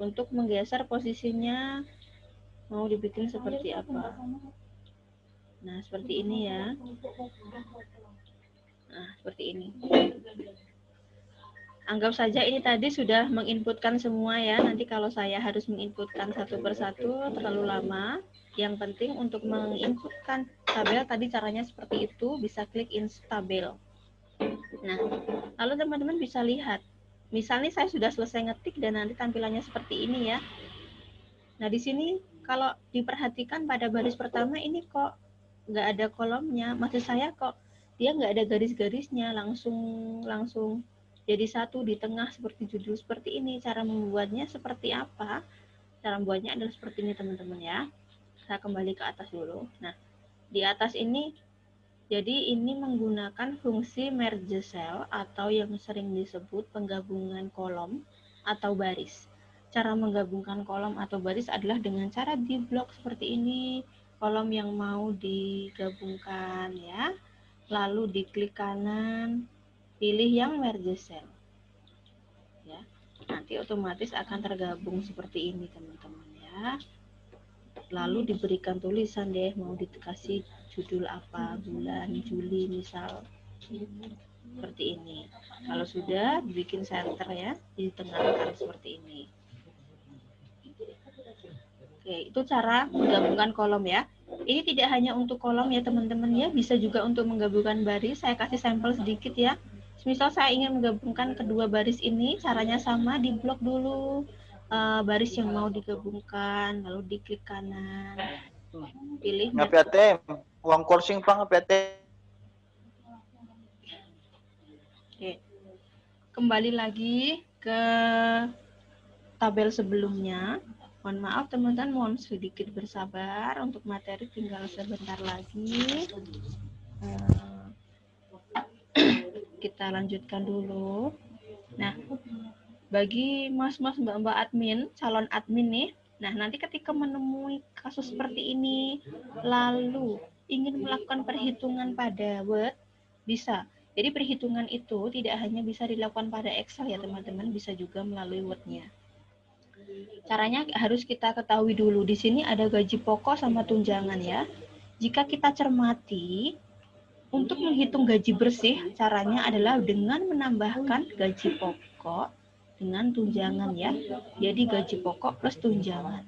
untuk menggeser posisinya mau dibikin seperti apa. Nah, seperti ini ya. Nah, seperti ini. Anggap saja ini tadi sudah menginputkan semua ya. Nanti kalau saya harus menginputkan satu persatu terlalu lama. Yang penting untuk menginputkan tabel tadi caranya seperti itu, bisa klik insert tabel. Nah, lalu teman-teman bisa lihat. Misalnya saya sudah selesai ngetik dan nanti tampilannya seperti ini ya. Nah, di sini kalau diperhatikan pada baris pertama ini kok nggak ada kolomnya. Maksud saya kok dia nggak ada garis-garisnya, langsung jadi satu di tengah seperti judul seperti ini. Cara membuatnya seperti apa? Cara membuatnya adalah seperti ini teman-teman ya. Saya kembali ke atas dulu. Nah, di atas ini jadi ini menggunakan fungsi merge cell atau yang sering disebut penggabungan kolom atau baris. Cara menggabungkan kolom atau baris adalah dengan cara di blok seperti ini. Kolom yang mau digabungkan ya. Lalu diklik kanan, pilih yang merge cell. Ya. Nanti otomatis akan tergabung seperti ini teman-teman ya. Lalu diberikan tulisan deh, mau dikasih judul apa, bulan Juli misal, seperti ini. Kalau sudah dibikin center ya, ditengahkan seperti ini. Oke, itu cara menggabungkan kolom ya. Ini tidak hanya untuk kolom ya teman-teman ya, bisa juga untuk menggabungkan baris. Saya kasih sampel sedikit ya. Misal saya ingin menggabungkan kedua baris ini, caranya sama, di blok dulu baris yang mau digabungkan, lalu diklik kanan, pilih ATM, uang coursing pang ATM. Oke. Kembali lagi ke tabel sebelumnya. Mohon maaf teman-teman, mohon sedikit bersabar untuk materi tinggal sebentar lagi. Kita lanjutkan dulu. Nah, bagi mas-mas mbak-mbak admin, calon admin nih, nah nanti ketika menemui kasus seperti ini, lalu ingin melakukan perhitungan pada Word, bisa. Jadi perhitungan itu tidak hanya bisa dilakukan pada Excel ya teman-teman, bisa juga melalui Word-nya. Caranya harus kita ketahui dulu, di sini ada gaji pokok sama tunjangan ya. Jika kita cermati, untuk menghitung gaji bersih, caranya adalah dengan menambahkan gaji pokok dengan tunjangan ya. Jadi gaji pokok plus tunjangan.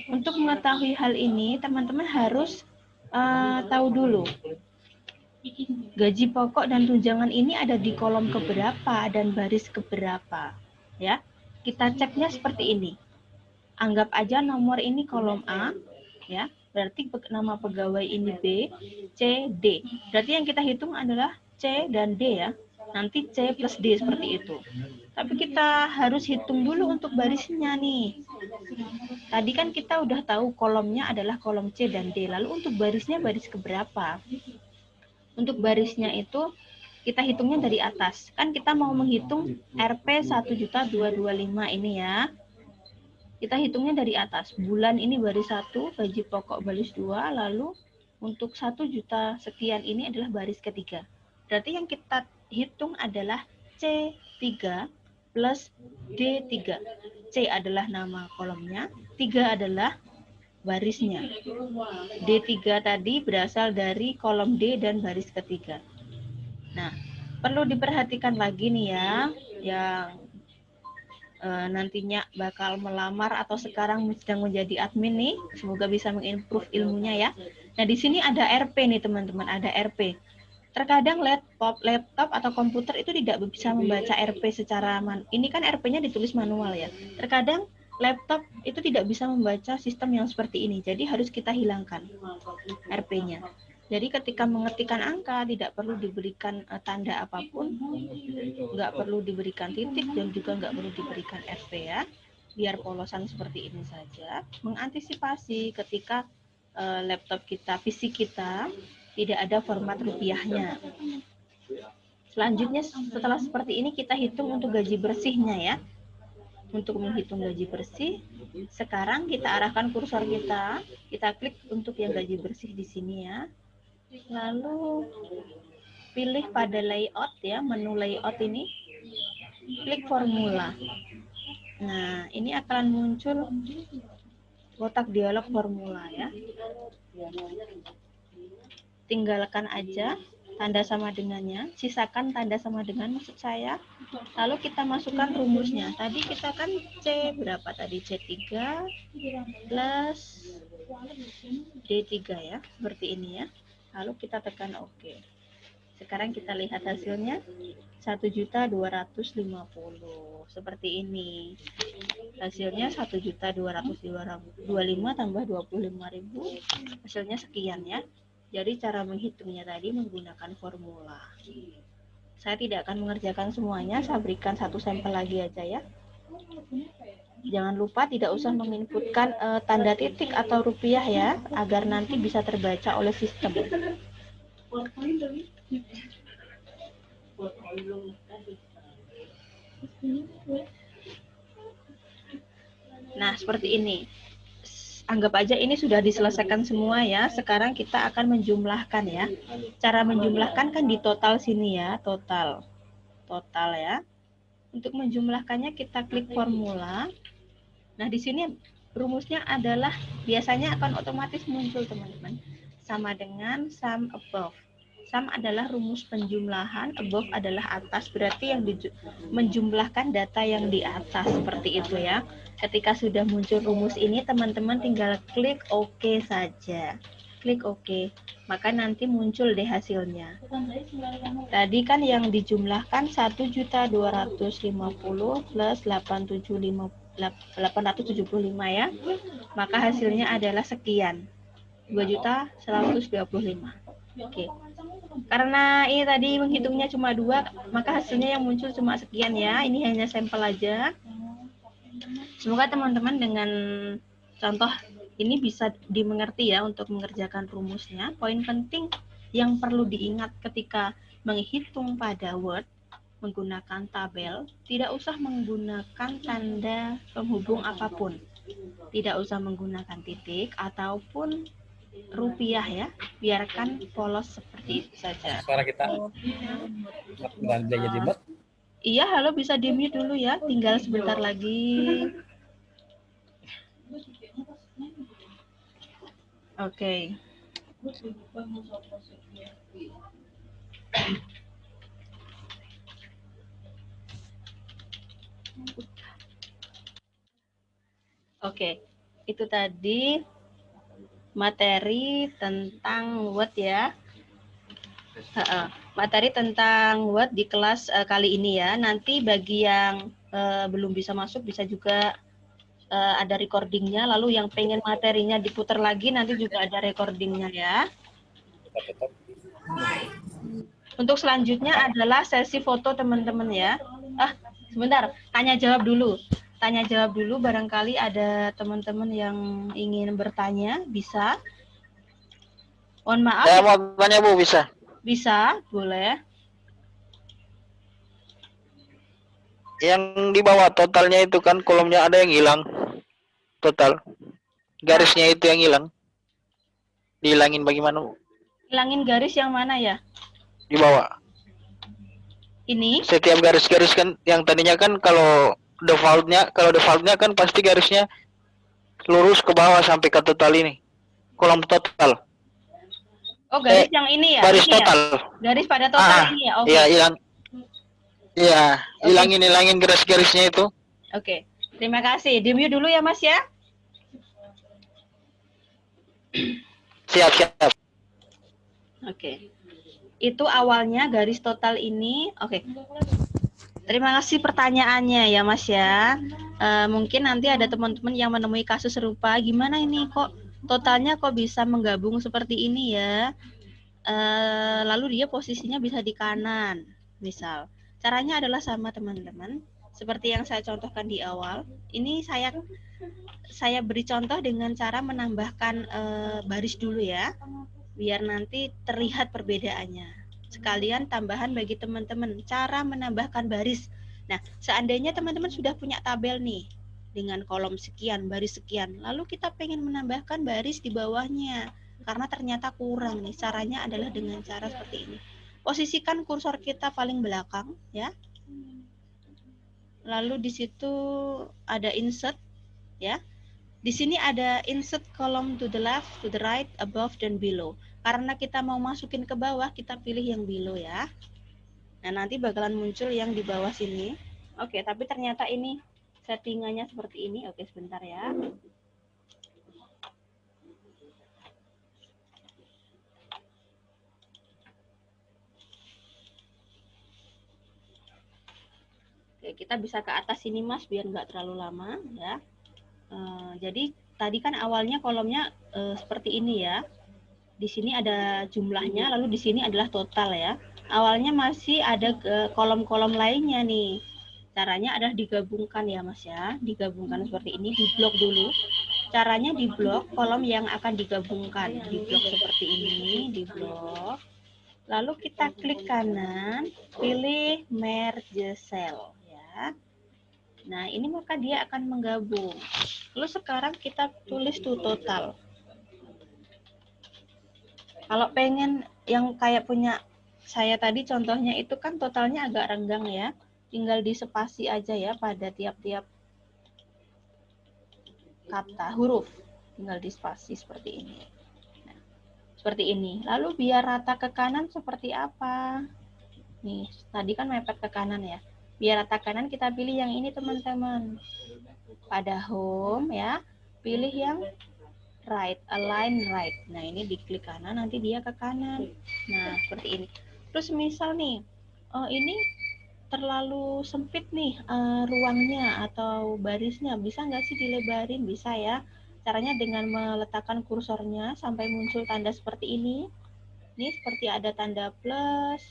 Untuk mengetahui hal ini, teman-teman harus tahu dulu. Gaji pokok dan tunjangan ini ada di kolom keberapa dan baris keberapa. Ya. Kita ceknya seperti ini. Anggap aja nomor ini kolom A, ya. Berarti nama pegawai ini B, C, D. Berarti yang kita hitung adalah C dan D ya. Nanti C plus D seperti itu. Tapi kita harus hitung dulu untuk barisnya nih. Tadi kan kita udah tahu kolomnya adalah kolom C dan D. Lalu untuk barisnya baris keberapa? Untuk barisnya itu kita hitungnya dari atas. Kan kita mau menghitung Rp 1.225 ini ya. Kita hitungnya dari atas. Bulan ini baris 1, gaji pokok baris 2, lalu untuk 1 juta sekian ini adalah baris ketiga. Berarti yang kita hitung adalah C3 plus D3. C adalah nama kolomnya, 3 adalah barisnya. D3 tadi berasal dari kolom D dan baris ketiga. Nah, perlu diperhatikan lagi nih ya, yang nantinya bakal melamar atau sekarang sedang menjadi admin nih, semoga bisa mengimprove ilmunya ya. Nah, di sini ada RP nih teman-teman, ada RP. Terkadang laptop atau komputer itu tidak bisa membaca RP secara ini kan RP-nya ditulis manual ya. Terkadang laptop itu tidak bisa membaca sistem yang seperti ini, jadi harus kita hilangkan RP-nya. Jadi ketika mengetikkan angka tidak perlu diberikan tanda apapun, nggak perlu diberikan titik dan juga nggak perlu diberikan RP ya. Biar polosan seperti ini saja, mengantisipasi ketika laptop kita, PC kita tidak ada format rupiahnya. Selanjutnya setelah seperti ini kita hitung untuk gaji bersihnya ya. Untuk menghitung gaji bersih, sekarang kita arahkan kursor kita klik untuk yang gaji bersih di sini ya. Lalu pilih pada layout ya, menu layout ini, klik formula. Nah, ini akan muncul kotak dialog formula ya. Tinggalkan aja tanda sama dengannya, sisakan tanda sama dengan maksud saya. Lalu kita masukkan rumusnya. Tadi kita kan C berapa tadi? C3 plus D3 ya, seperti ini ya. Lalu kita tekan OK. Sekarang kita lihat hasilnya 1.250.000 seperti ini. Hasilnya 1.225 tambah 25.000, hasilnya sekian ya. Jadi cara menghitungnya tadi menggunakan formula. Saya tidak akan mengerjakan semuanya, saya berikan satu sampel lagi aja ya. Jangan lupa tidak usah menginputkan tanda titik atau rupiah ya, agar nanti bisa terbaca oleh sistem. Nah, seperti ini. Anggap aja ini sudah diselesaikan semua ya. Sekarang kita akan menjumlahkan ya. Cara menjumlahkan kan di total sini ya, total ya. Untuk menjumlahkannya kita klik formula. Nah, di sini rumusnya adalah biasanya akan otomatis muncul teman-teman. Sama dengan sum above. Sum adalah rumus penjumlahan, above adalah atas, berarti yang menjumlahkan data yang di atas seperti itu ya. Ketika sudah muncul rumus ini, teman-teman tinggal klik OK saja. Klik OK, maka nanti muncul deh hasilnya. Tadi kan yang dijumlahkan 1.250 plus 875 ya. Maka hasilnya adalah sekian. 2.125. Oke. Karena ini tadi menghitungnya cuma 2, maka hasilnya yang muncul cuma sekian ya. Ini hanya sampel aja. Semoga teman-teman dengan contoh ini bisa dimengerti ya untuk mengerjakan rumusnya. Poin penting yang perlu diingat ketika menghitung pada Word menggunakan tabel, tidak usah menggunakan tanda penghubung apapun. Tidak usah menggunakan titik ataupun rupiah ya. Biarkan polos seperti itu saja. Suara kita nggak jadi bot. Iya, halo, bisa di-mute dulu ya. Tinggal sebentar lagi. Oke. Oke, itu tadi materi tentang Word ya. Materi tentang Word di kelas kali ini ya. Nanti bagi yang belum bisa masuk bisa juga ada recordingnya. Lalu yang pengen materinya diputar lagi nanti juga ada recordingnya ya. Untuk selanjutnya adalah sesi foto teman-teman ya. Sebentar, tanya jawab dulu. Tanya jawab dulu, barangkali ada teman-teman yang ingin bertanya, bisa. Mohon maaf. Saya mau tanya Bu, bisa? Bisa, boleh. Yang di bawah totalnya itu kan kolomnya ada yang hilang. Total. Garisnya itu yang hilang. Dihilangin bagaimana Bu? Hilangin garis yang mana ya? Di bawah. Ini Setiap garis-garis kan yang tadinya kan kalau defaultnya kan pasti garisnya lurus ke bawah sampai ke total ini. Kolom total. oh garis yang ini ya? Garis Ini total. ya? Garis pada total ini ya? Oke. Iya, hilangin garis-garisnya itu. Oke. Terima kasih. Di-mute dulu ya Mas ya. Siap. Oke. Itu awalnya garis total ini. Oke. Terima kasih pertanyaannya ya Mas ya. Mungkin nanti ada teman-teman yang menemui kasus serupa. Gimana ini kok totalnya kok bisa menggabung seperti ini ya? Lalu dia posisinya bisa di kanan. Misal. Caranya adalah sama teman-teman. Seperti yang saya contohkan di awal. Ini saya beri contoh dengan cara menambahkan baris dulu ya. Biar nanti terlihat perbedaannya. Sekalian tambahan bagi teman-teman cara menambahkan baris. Nah, seandainya teman-teman sudah punya tabel nih dengan kolom sekian, baris sekian, lalu kita pengen menambahkan baris di bawahnya karena ternyata kurang nih. Caranya adalah dengan cara seperti ini. Posisikan kursor kita paling belakang ya. Lalu di situ ada insert ya. Di sini ada insert column to the left, to the right, above, dan below. Karena kita mau masukin ke bawah, kita pilih yang below ya. Nah, nanti bakalan muncul yang di bawah sini. Oke, tapi ternyata ini settingannya seperti ini. Oke, sebentar ya. Oke, kita bisa ke atas sini Mas, biar nggak terlalu lama ya. Jadi tadi kan awalnya kolomnya seperti ini ya. Di sini ada jumlahnya, lalu di sini adalah total ya. Awalnya masih ada kolom-kolom lainnya nih. Caranya adalah digabungkan ya Mas ya. Digabungkan seperti ini, diblok dulu. Caranya diblok kolom yang akan digabungkan. Diblok seperti ini, diblok. Lalu kita klik kanan, pilih merge cell ya. Nah, ini maka dia akan menggabung. Lalu sekarang kita tulis to total. Kalau pengen yang kayak punya saya tadi contohnya itu kan totalnya agak renggang ya. Tinggal dispasi aja ya pada tiap-tiap kata huruf. Tinggal dispasi seperti ini. Nah, seperti ini. Lalu biar rata ke kanan seperti apa? Nih, tadi kan mepet ke kanan ya. Biar rata kanan kita pilih yang ini teman-teman. Pada home ya, pilih yang right, align right. Nah, ini diklik kanan, nanti dia ke kanan. Nah, seperti ini. Terus misal nih, ini terlalu sempit nih ruangnya atau barisnya. Bisa nggak sih dilebarin? Bisa ya. Caranya dengan meletakkan kursornya sampai muncul tanda seperti ini. Ini seperti ada tanda plus,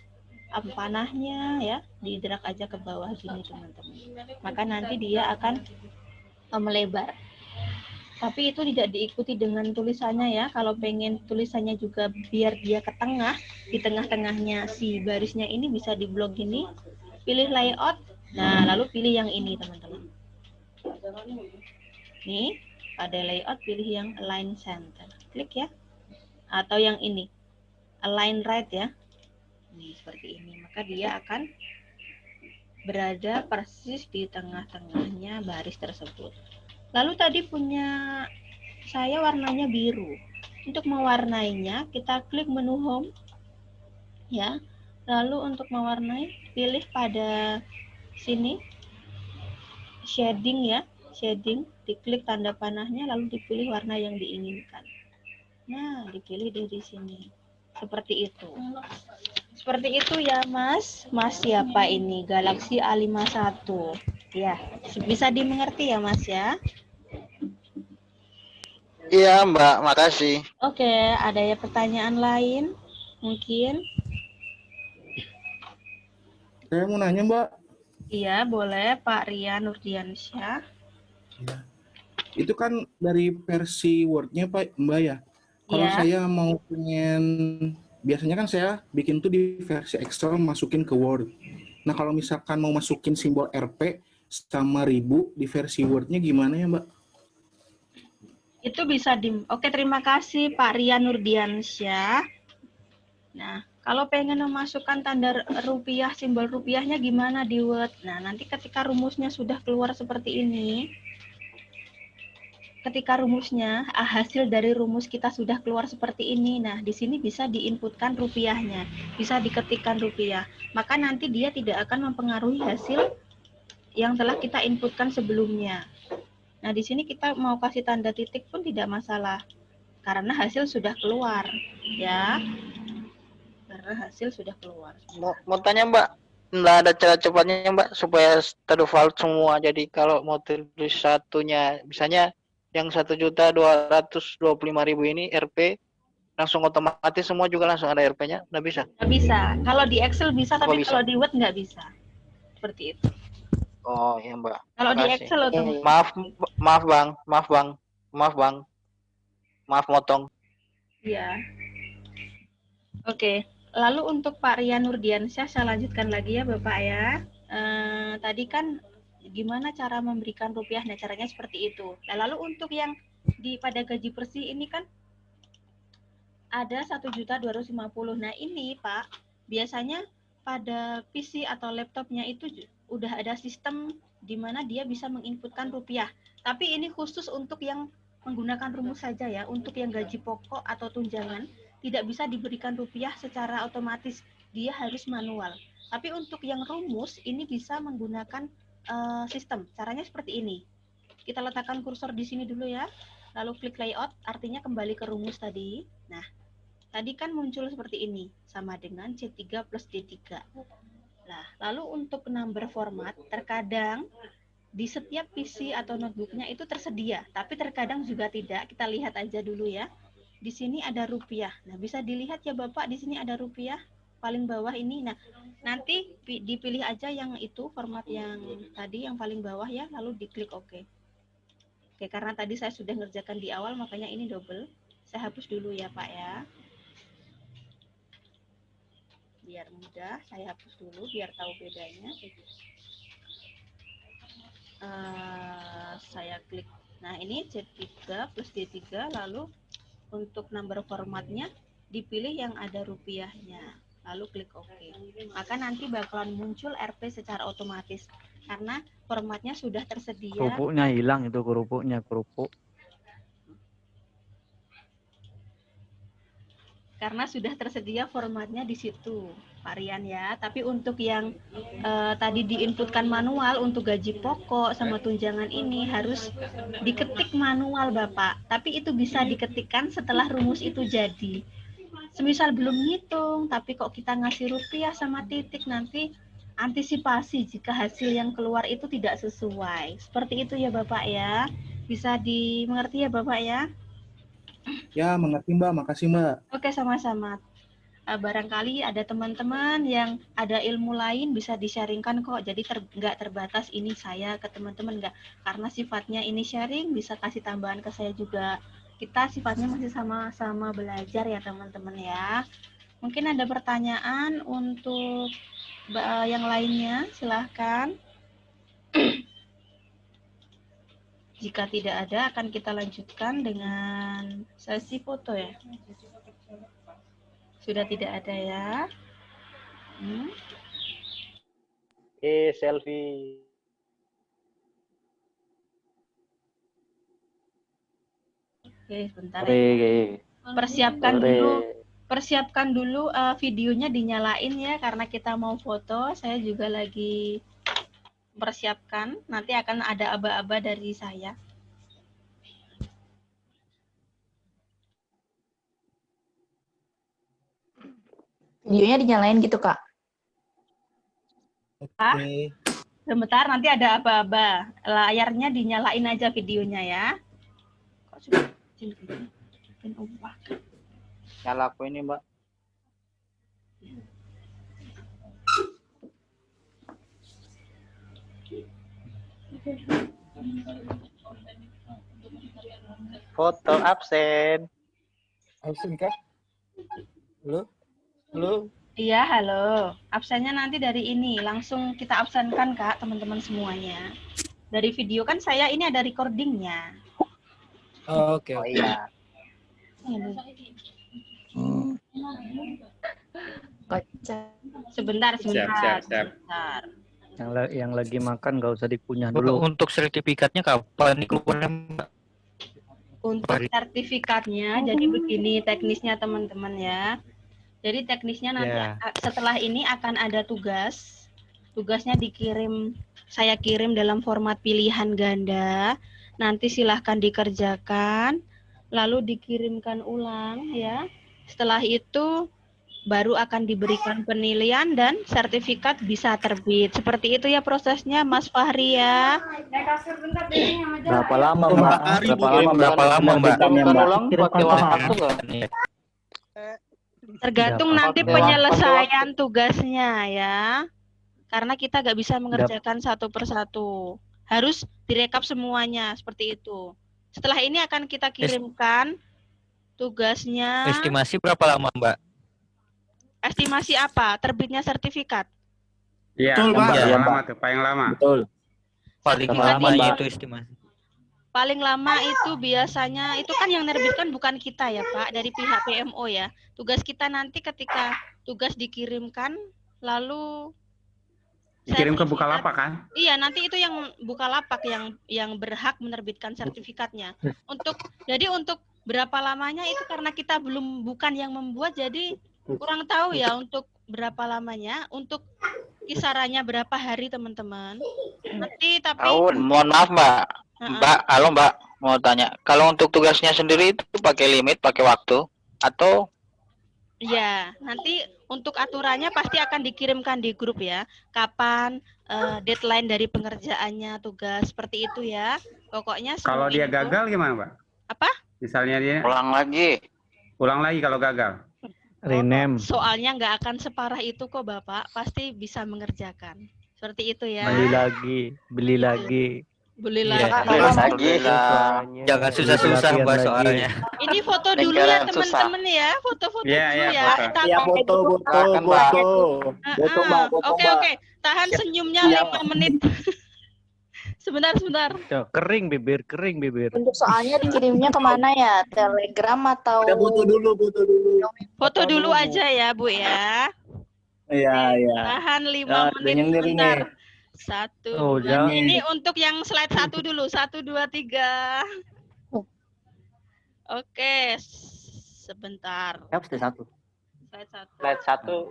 panahnya ya. Didrag aja ke bawah gini teman-teman. Maka nanti dia akan melebar. Tapi itu tidak diikuti dengan tulisannya ya. Kalau pengen tulisannya juga biar dia ke tengah, di tengah-tengahnya si barisnya ini bisa diblok gini. Pilih layout. Nah, lalu pilih yang ini teman-teman. Nih, pada layout pilih yang align center. Klik ya. Atau yang ini. Align right ya. Nih, seperti ini. Maka dia akan berada persis di tengah-tengahnya baris tersebut. Lalu tadi punya saya warnanya biru. Untuk mewarnainya, kita klik menu home. Ya. Lalu untuk mewarnai, pilih pada sini. Shading ya. Shading. Diklik tanda panahnya, lalu dipilih warna yang diinginkan. Nah, dipilih dari sini. Seperti itu. Seperti itu ya Mas. Mas siapa ini? Galaxy A51. Ya, bisa dimengerti ya Mas ya? Iya Mbak, makasih. Oke, ada ya pertanyaan lain? Mungkin? Saya mau nanya Mbak. Iya, boleh Pak Rian Nurdiansyah. Ya. Itu kan dari versi Word-nya Pak Mbak ya. Kalau Ya. saya mau pengen, biasanya kan saya bikin tuh di versi Excel masukin ke Word. Nah kalau misalkan mau masukin simbol RP sama 1000 di versi Word-nya gimana ya Mbak? Itu bisa Oke, terima kasih Pak Rian Nurdiansyah. Nah, Kalau pengen memasukkan tanda rupiah, simbol rupiahnya gimana di Word? Nah, nanti ketika rumusnya sudah keluar seperti ini, ketika rumusnya, hasil dari rumus kita sudah keluar seperti ini, nah di sini bisa diinputkan rupiahnya, bisa diketikkan rupiah. Maka nanti dia tidak akan mempengaruhi hasil yang telah kita inputkan sebelumnya. Nah, di sini kita mau kasih tanda titik pun tidak masalah, karena hasil sudah keluar, ya. Karena hasil sudah keluar. Mau tanya Mbak, nggak ada cara cepatnya Mbak supaya terdefault semua. Jadi kalau mau tulis satunya, misalnya yang 1.225.000 ini RP, langsung otomatis semua juga langsung ada RP-nya, nggak bisa? Nggak bisa. Kalau di Excel bisa, tapi bisa? kalau di Word nggak bisa. Seperti itu. Oh iya Mbak. Kalau di Makasih. Excel otomatis. Maaf motong. Iya. Oke. Lalu untuk Pak Rian Nurdiansyah, saya lanjutkan lagi ya Bapak ya. Tadi kan gimana cara memberikan rupiah, nah caranya seperti itu. Nah, lalu untuk yang pada gaji bersih ini kan ada 1.250.000. Nah ini Pak, biasanya pada PC atau laptopnya itu udah ada sistem di mana dia bisa menginputkan rupiah. Tapi ini khusus untuk yang menggunakan rumus saja ya. Untuk yang gaji pokok atau tunjangan tidak bisa diberikan rupiah secara otomatis, dia harus manual. Tapi untuk yang rumus ini bisa menggunakan sistem. Caranya seperti ini. Kita letakkan kursor di sini dulu ya. Lalu klik layout, artinya kembali ke rumus tadi. Nah, tadi kan muncul seperti ini, sama dengan C3 plus D3. Nah, lalu untuk number format, terkadang di setiap PC atau notebooknya itu tersedia, tapi terkadang juga tidak. Kita lihat aja dulu ya. Di sini ada rupiah. Nah, bisa dilihat ya Bapak, di sini ada rupiah paling bawah ini. Nah, nanti dipilih aja yang itu, format yang tadi yang paling bawah ya, lalu diklik OK. Oke, karena tadi saya sudah ngerjakan di awal, makanya ini double. Saya hapus dulu ya Pak ya. Biar mudah, saya hapus dulu biar tahu bedanya. Saya klik. Nah, ini C3 plus D3, lalu untuk number formatnya dipilih yang ada rupiahnya. Lalu klik OK. Maka nanti bakalan muncul RP secara otomatis. Karena formatnya sudah tersedia. Kerupuknya hilang itu, kerupuk. Karena sudah tersedia formatnya di situ, Pak Rian ya. Tapi untuk yang tadi diinputkan manual untuk gaji pokok sama tunjangan ini harus diketik manual Bapak. Tapi itu bisa diketikkan setelah rumus itu jadi. Semisal belum ngitung, tapi kok kita ngasih rupiah sama titik, nanti antisipasi jika hasil yang keluar itu tidak sesuai. Seperti itu ya Bapak ya. Bisa dimengerti ya Bapak ya? Ya, mengerti Mbak. Makasih Mbak. Oke, sama-sama. Barangkali ada teman-teman yang ada ilmu lain bisa di-sharingkan kok. Jadi nggak terbatas ini saya ke teman-teman, nggak. Karena sifatnya ini sharing, bisa kasih tambahan ke saya juga. Kita sifatnya masih sama-sama belajar ya teman-teman ya. Mungkin ada pertanyaan untuk yang lainnya, silahkan. Jika tidak ada, akan kita lanjutkan dengan sesi foto ya. Sudah tidak ada ya. Selfie. Oke, sebentar ya. Persiapkan dulu videonya dinyalain ya, karena kita mau foto. Saya juga lagi persiapkan. Nanti akan ada aba-aba dari saya. Videonya dinyalain gitu, Kak? Oke. Sebentar, nanti ada aba-aba. Layarnya dinyalain aja videonya ya. Kok sudah kecil gitu? Nyala aku ini, Mbak. Foto absen. Absen kah? Halo? Iya, halo. Absennya nanti dari ini. Langsung kita absenkan, Kak, teman-teman semuanya. Dari video kan saya ini ada recordingnya. Oke. Oh iya. Sebentar. Siap. Sebentar. Yang lagi makan nggak usah dikunyah Bu, dulu. untuk sertifikatnya kapan dikeluarkan, Mbak? Untuk sertifikatnya, jadi begini teknisnya teman-teman ya. Jadi teknisnya nanti setelah ini akan ada tugas. Tugasnya saya kirim dalam format pilihan ganda. Nanti silahkan dikerjakan, lalu dikirimkan ulang ya. Setelah itu baru akan diberikan penilaian dan sertifikat bisa terbit. Seperti itu ya prosesnya, Mas Fahri ya. Berapa lama, Mbak? Berapa lama, Mbak? Ulang pakai waktu nggak? Tergantung nanti penyelesaian tugasnya ya. Karena kita nggak bisa mengerjakan satu persatu. Harus direkap semuanya, seperti itu. Setelah ini akan kita kirimkan tugasnya. Estimasi berapa lama, Mbak? Estimasi apa? Terbitnya sertifikat. Iya, berapa lama tuh? Paling lama. Betul. Paling lama itu estimasi. Paling lama itu biasanya, itu kan yang nerbitkan bukan kita ya Pak, dari pihak PMO ya. Tugas kita nanti ketika tugas dikirimkan, lalu Dikirim ke Bukalapak kan? Iya, nanti itu yang Bukalapak yang berhak menerbitkan sertifikatnya. Jadi untuk berapa lamanya itu karena kita bukan yang membuat, jadi kurang tahu ya untuk berapa lamanya, untuk kisarannya berapa hari teman-teman. Nanti tapi Mohon maaf Mbak. Halo Mbak, mau tanya. Kalau untuk tugasnya sendiri itu pakai limit, pakai waktu atau? Ya, nanti untuk aturannya pasti akan dikirimkan di grup ya. Kapan deadline dari pengerjaannya tugas seperti itu ya. Pokoknya kalau dia gagal gimana, Mbak? Apa? Misalnya dia Ulang lagi kalau gagal. Rename. Soalnya nggak akan separah itu kok Bapak, pasti bisa mengerjakan. Seperti itu ya. Beli lagi. Beli lagi. Jangan susah-susah Mbak soalnya. Ini foto dulu ya teman-teman ya, foto-foto dulu ya. Iya, foto. Oke. Tahan senyumnya 5 menit. Sebentar. Kering bibir. Untuk soalnya dikirimnya kemana ya? Telegram atau? Foto dulu. Foto dulu aja ya Bu ya. Iya. Tahan 5 menit sebentar. 1, 2, ini untuk yang slide 1 dulu. 1, 2, 3. Oke, sebentar. Slide 1.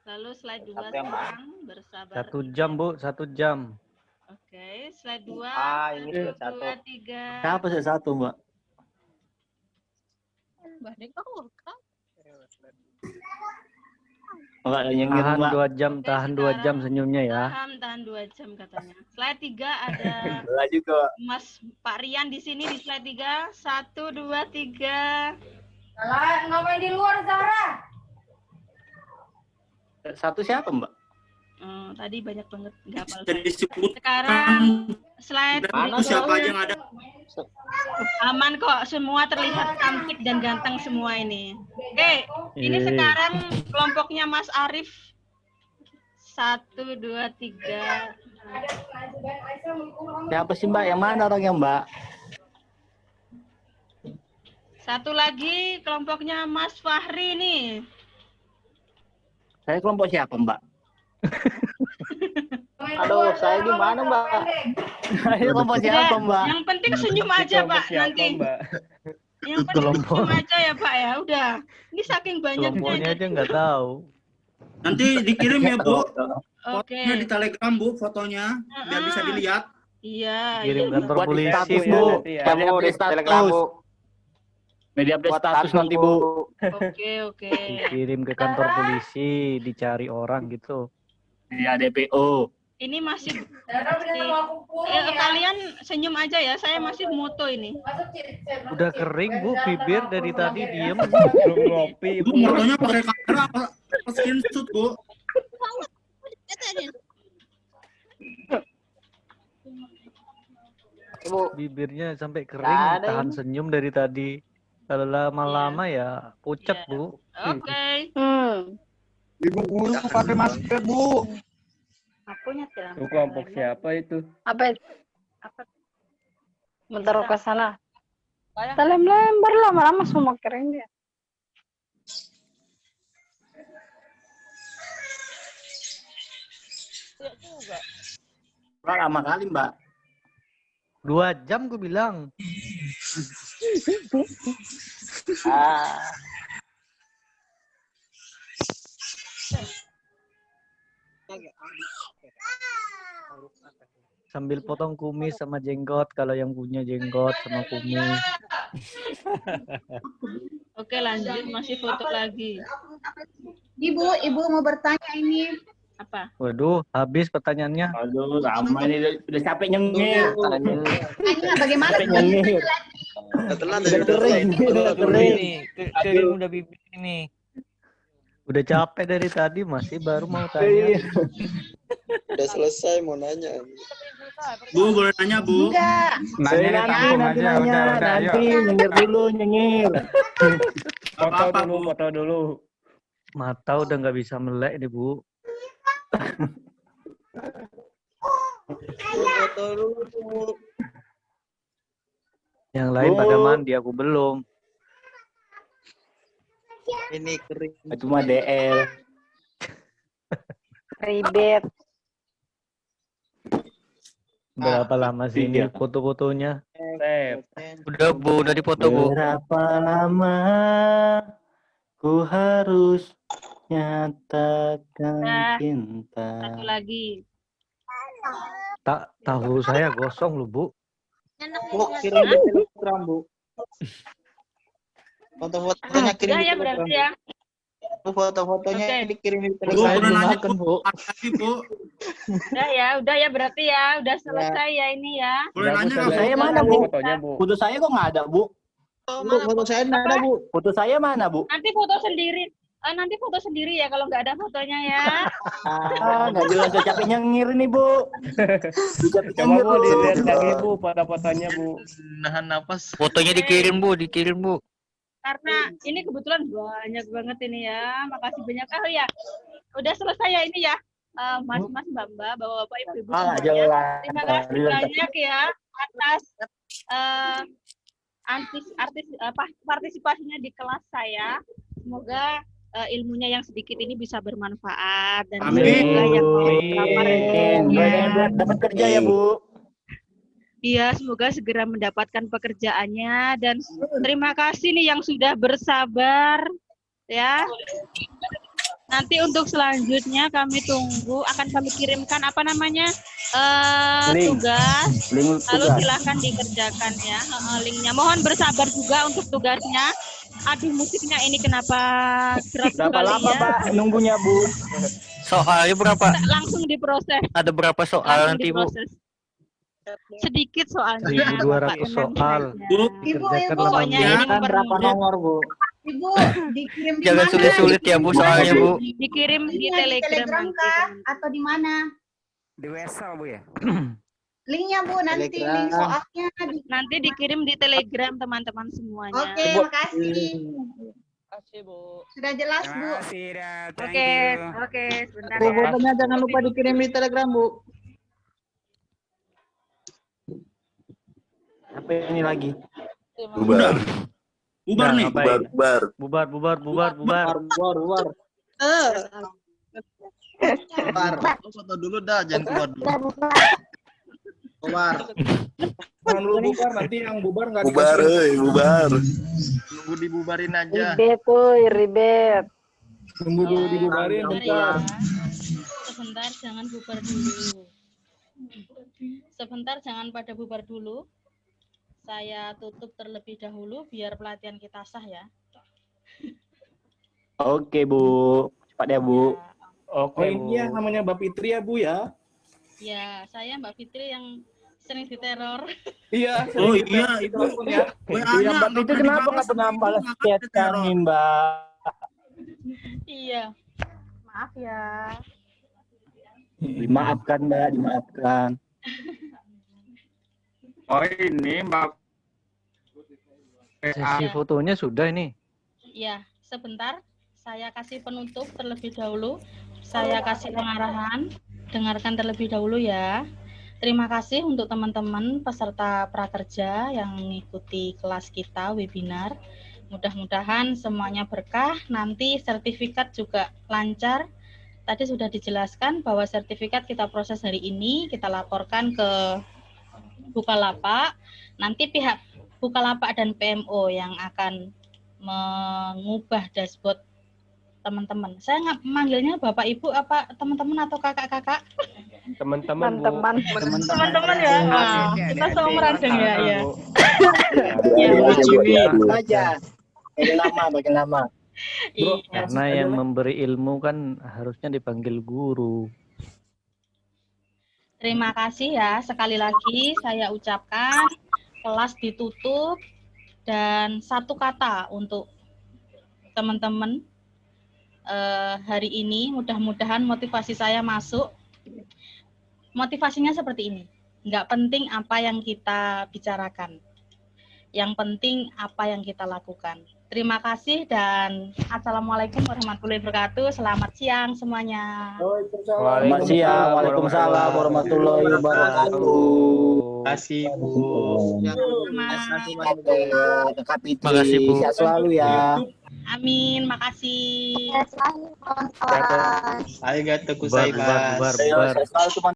Lalu slide 2 sekarang, bersabar. 1 jam, Bu, 1 jam. Oke, slide 2. Ini 1, 2, 3. Siapa sih 1, Mbak? Mbak Deka kan? Tahan 2 jam senyumnya ya. Tahan 2 jam katanya. Slide 3 ada Mas Pak Rian di sini di slide 3. 1, 2, 3. Salah, ngapain di luar, Zara? 1 siapa, Mbak? Tadi banyak banget nggak hafal. Sekarang slide siapa aja yang ada? Aman kok, semua terlihat cantik dan ganteng semua ini. Oke, ini sekarang kelompoknya Mas Arif. 1, 2, 3. Siapa sih Mbak? Yang mana orangnya Mbak? Satu lagi kelompoknya Mas Fahri nih. Saya kelompok siapa Mbak? Aduh, saya di mana Mbak? Saya kelompok siapa Mbak? Yang penting senyum aja Pak nanti. Yang penting senyum aja ya Pak ya. Udah. Ini saking banyaknya. Kelompoknya aja nggak tahu. Nanti dikirim ya Bu. Oke. Fotonya di Telegram Bu, fotonya biar bisa dilihat. Iya. Kirim kantor Buat polisi status, Bu. Kamu di Telegram Bu. Media update status nanti Bu. Oke. Kirim ke kantor polisi, dicari orang gitu. Iya DPO. Ini masih kalian senyum aja ya, saya masih moto ini. Udah kering Bu, bibir dari tadi diem. Belum ngopi. Bu, motonya pakai kamera apa screenshot Bu? Bibirnya sampai kering, tahan senyum dari tadi. Kalau lama-lama ya pucat Bu. Oke. Ibu guru pakai masker Bu. Aku nyetir. Itu kelompok siapa itu? Apa? Bentar ke sana. Kita lembar lama-lama semua keren dia. Mbak, lama kali, Mbak. 2 jam gue bilang. Sambil potong kumis sama jenggot kalau yang punya jenggot sama kumis. Oke, lanjut, masih foto lagi. Ibu mau bertanya ini. Apa? Waduh, habis pertanyaannya. Aduh, lama ini udah capek nyengir. Tanya bagaimana? Capek nyengir. Udah kering, udah kering. Kering udah bibir ini. Udah capek dari tadi masih baru mau tanya. Udah selesai mau nanya. Bu, boleh nanya, Bu? Enggak. Nanti nyengir dulu, nyengir. Foto dulu. Mata udah nggak bisa melek nih, Bu. Foto dulu, Bu. Yang lain pada mandi, aku belum. Ini kering. Itu mah DL. Ribet. Berapa lama sih ini foto-fotonya? Udah Bu, udah dipoto Bu. Berapa lama ku harus nyatakan cinta. Satu lagi. Tak tahu saya gosong loh, Bu. Bu, kirim di Telegram, Bu. Foto-fotonya kirim Udah di ya Telegram. berarti ya. Bu, foto-fotonya dikirim di Bu, Telegram. boleh nanya, Makan, Bu. Bu. Udah ya berarti ya. Udah selesai ya ini ya. Boleh nanya Foto nggak, saya Bu? mana, Bu? Fotonya, Bu. Foto saya kok nggak ada, Bu? Bu, foto saya nggak ada, Bu. Foto saya mana, Bu? Nanti foto sendiri. Nanti foto sendiri ya kalau nggak ada fotonya ya. Nggak jelas, udah capek nyengir nih, Bu. Coba Bu dilihat lagi Bu foto-fotonya Bu. Nahan napas. Fotonya dikirim Bu, Karena ini kebetulan banyak banget ini ya. Makasih banyak. Oh ya, udah selesai ya ini ya. Mas-mas, mbak-mbak, bapak-bapak, ibu-ibu semuanya. Terima kasih banyak ya atas partisipasinya di kelas saya. Semoga ilmunya yang sedikit ini bisa bermanfaat dan semoga yang mau melamar Dapat kerja ya, Bu. Iya, semoga segera mendapatkan pekerjaannya dan terima kasih nih yang sudah bersabar ya. Nanti untuk selanjutnya kami tunggu, akan kami kirimkan apa namanya tugas, lalu silahkan dikerjakan ya linknya. Mohon bersabar juga untuk tugasnya. Aduh, musiknya ini kenapa keras Berapa sekali lama, ya? Pak, nunggunya, Bu? Soalnya berapa? Langsung diproses. Ada berapa soal nanti, Bu? Sedikit soalnya. 1.200 soal. Dikerjakan pokoknya ini Berapa nomor, Bu? Ibu, dikirim di Jangan mana? sulit-sulit ya, Bu, soalnya, Bu. Dikirim di Telegram nanti. kah? Atau di mana? Di WhatsApp Bu ya. Linknya, Bu, nanti link soalnya. Nanti dikirim di Telegram teman-teman semuanya. Oke, makasih. Makasih, Bu. Sudah jelas, Bu. Oke, sebentar Bu, ya. fotonya jangan lupa dikirim di Telegram, Bu. Apa ini lagi? Bubar. Bubar nih. Bubar. Foto dulu dah, jangan keluar dulu. Keluar. Jangan dulu bubar, nanti yang bubar nggak Bubar, bubar. Nunggu dibubarin aja. Ribet, tuh, ribet. Tunggu dulu dibubarin, bentar. Sebentar, jangan bubar dulu. Sebentar, jangan pada bubar dulu. Saya tutup terlebih dahulu biar pelatihan kita sah ya. Oke, Bu. Cepat ya, Bu. Oh, ini ya namanya Mbak Fitri ya, Bu ya? Ya, saya Mbak Fitri yang sering diteror. Iya. Oh iya, itu ya. Iya, Mbak Fitri kenapa nggak pernah balas chat kami, Mbak? Iya. Maaf ya. Dimaafkan, Mbak, dimaafkan. Oh ini Mbak. Sesi fotonya sudah ini. Ya, sebentar. Saya kasih penutup terlebih dahulu. Saya kasih pengarahan. Dengarkan terlebih dahulu ya. Terima kasih untuk teman-teman peserta prakerja yang mengikuti kelas kita webinar. Mudah-mudahan semuanya berkah. Nanti sertifikat juga lancar tadi sudah dijelaskan bahwa sertifikat kita proses hari ini, kita laporkan ke Bukalapak. Nanti pihak Bukalapak dan PMO yang akan mengubah dashboard teman-teman. Saya nggak manggilnya Bapak Ibu apa teman-teman atau kakak-kakak? Teman-teman, Bu. Teman-teman ya. Nah, kita seumuran dong ya. Ya. Aja. Bagi nama. Bro, karena yang memberi ilmu kan harusnya dipanggil guru. Terima kasih ya. Sekali lagi saya ucapkan kelas ditutup dan satu kata untuk teman-teman hari ini. Mudah-mudahan motivasi saya masuk. Motivasinya seperti ini. Nggak penting apa yang kita bicarakan. Yang penting apa yang kita lakukan. Terima kasih dan Assalamualaikum warahmatullahi wabarakatuh. Selamat siang semuanya. Selamat siang. Waalaikumsalam warahmatullahi wabarakatuh. Terima kasih, Bu. Terima kasih, Bu. Sehat selalu ya. Amin, makasih. Arigatou gozaimasu. Sehat selalu, teman.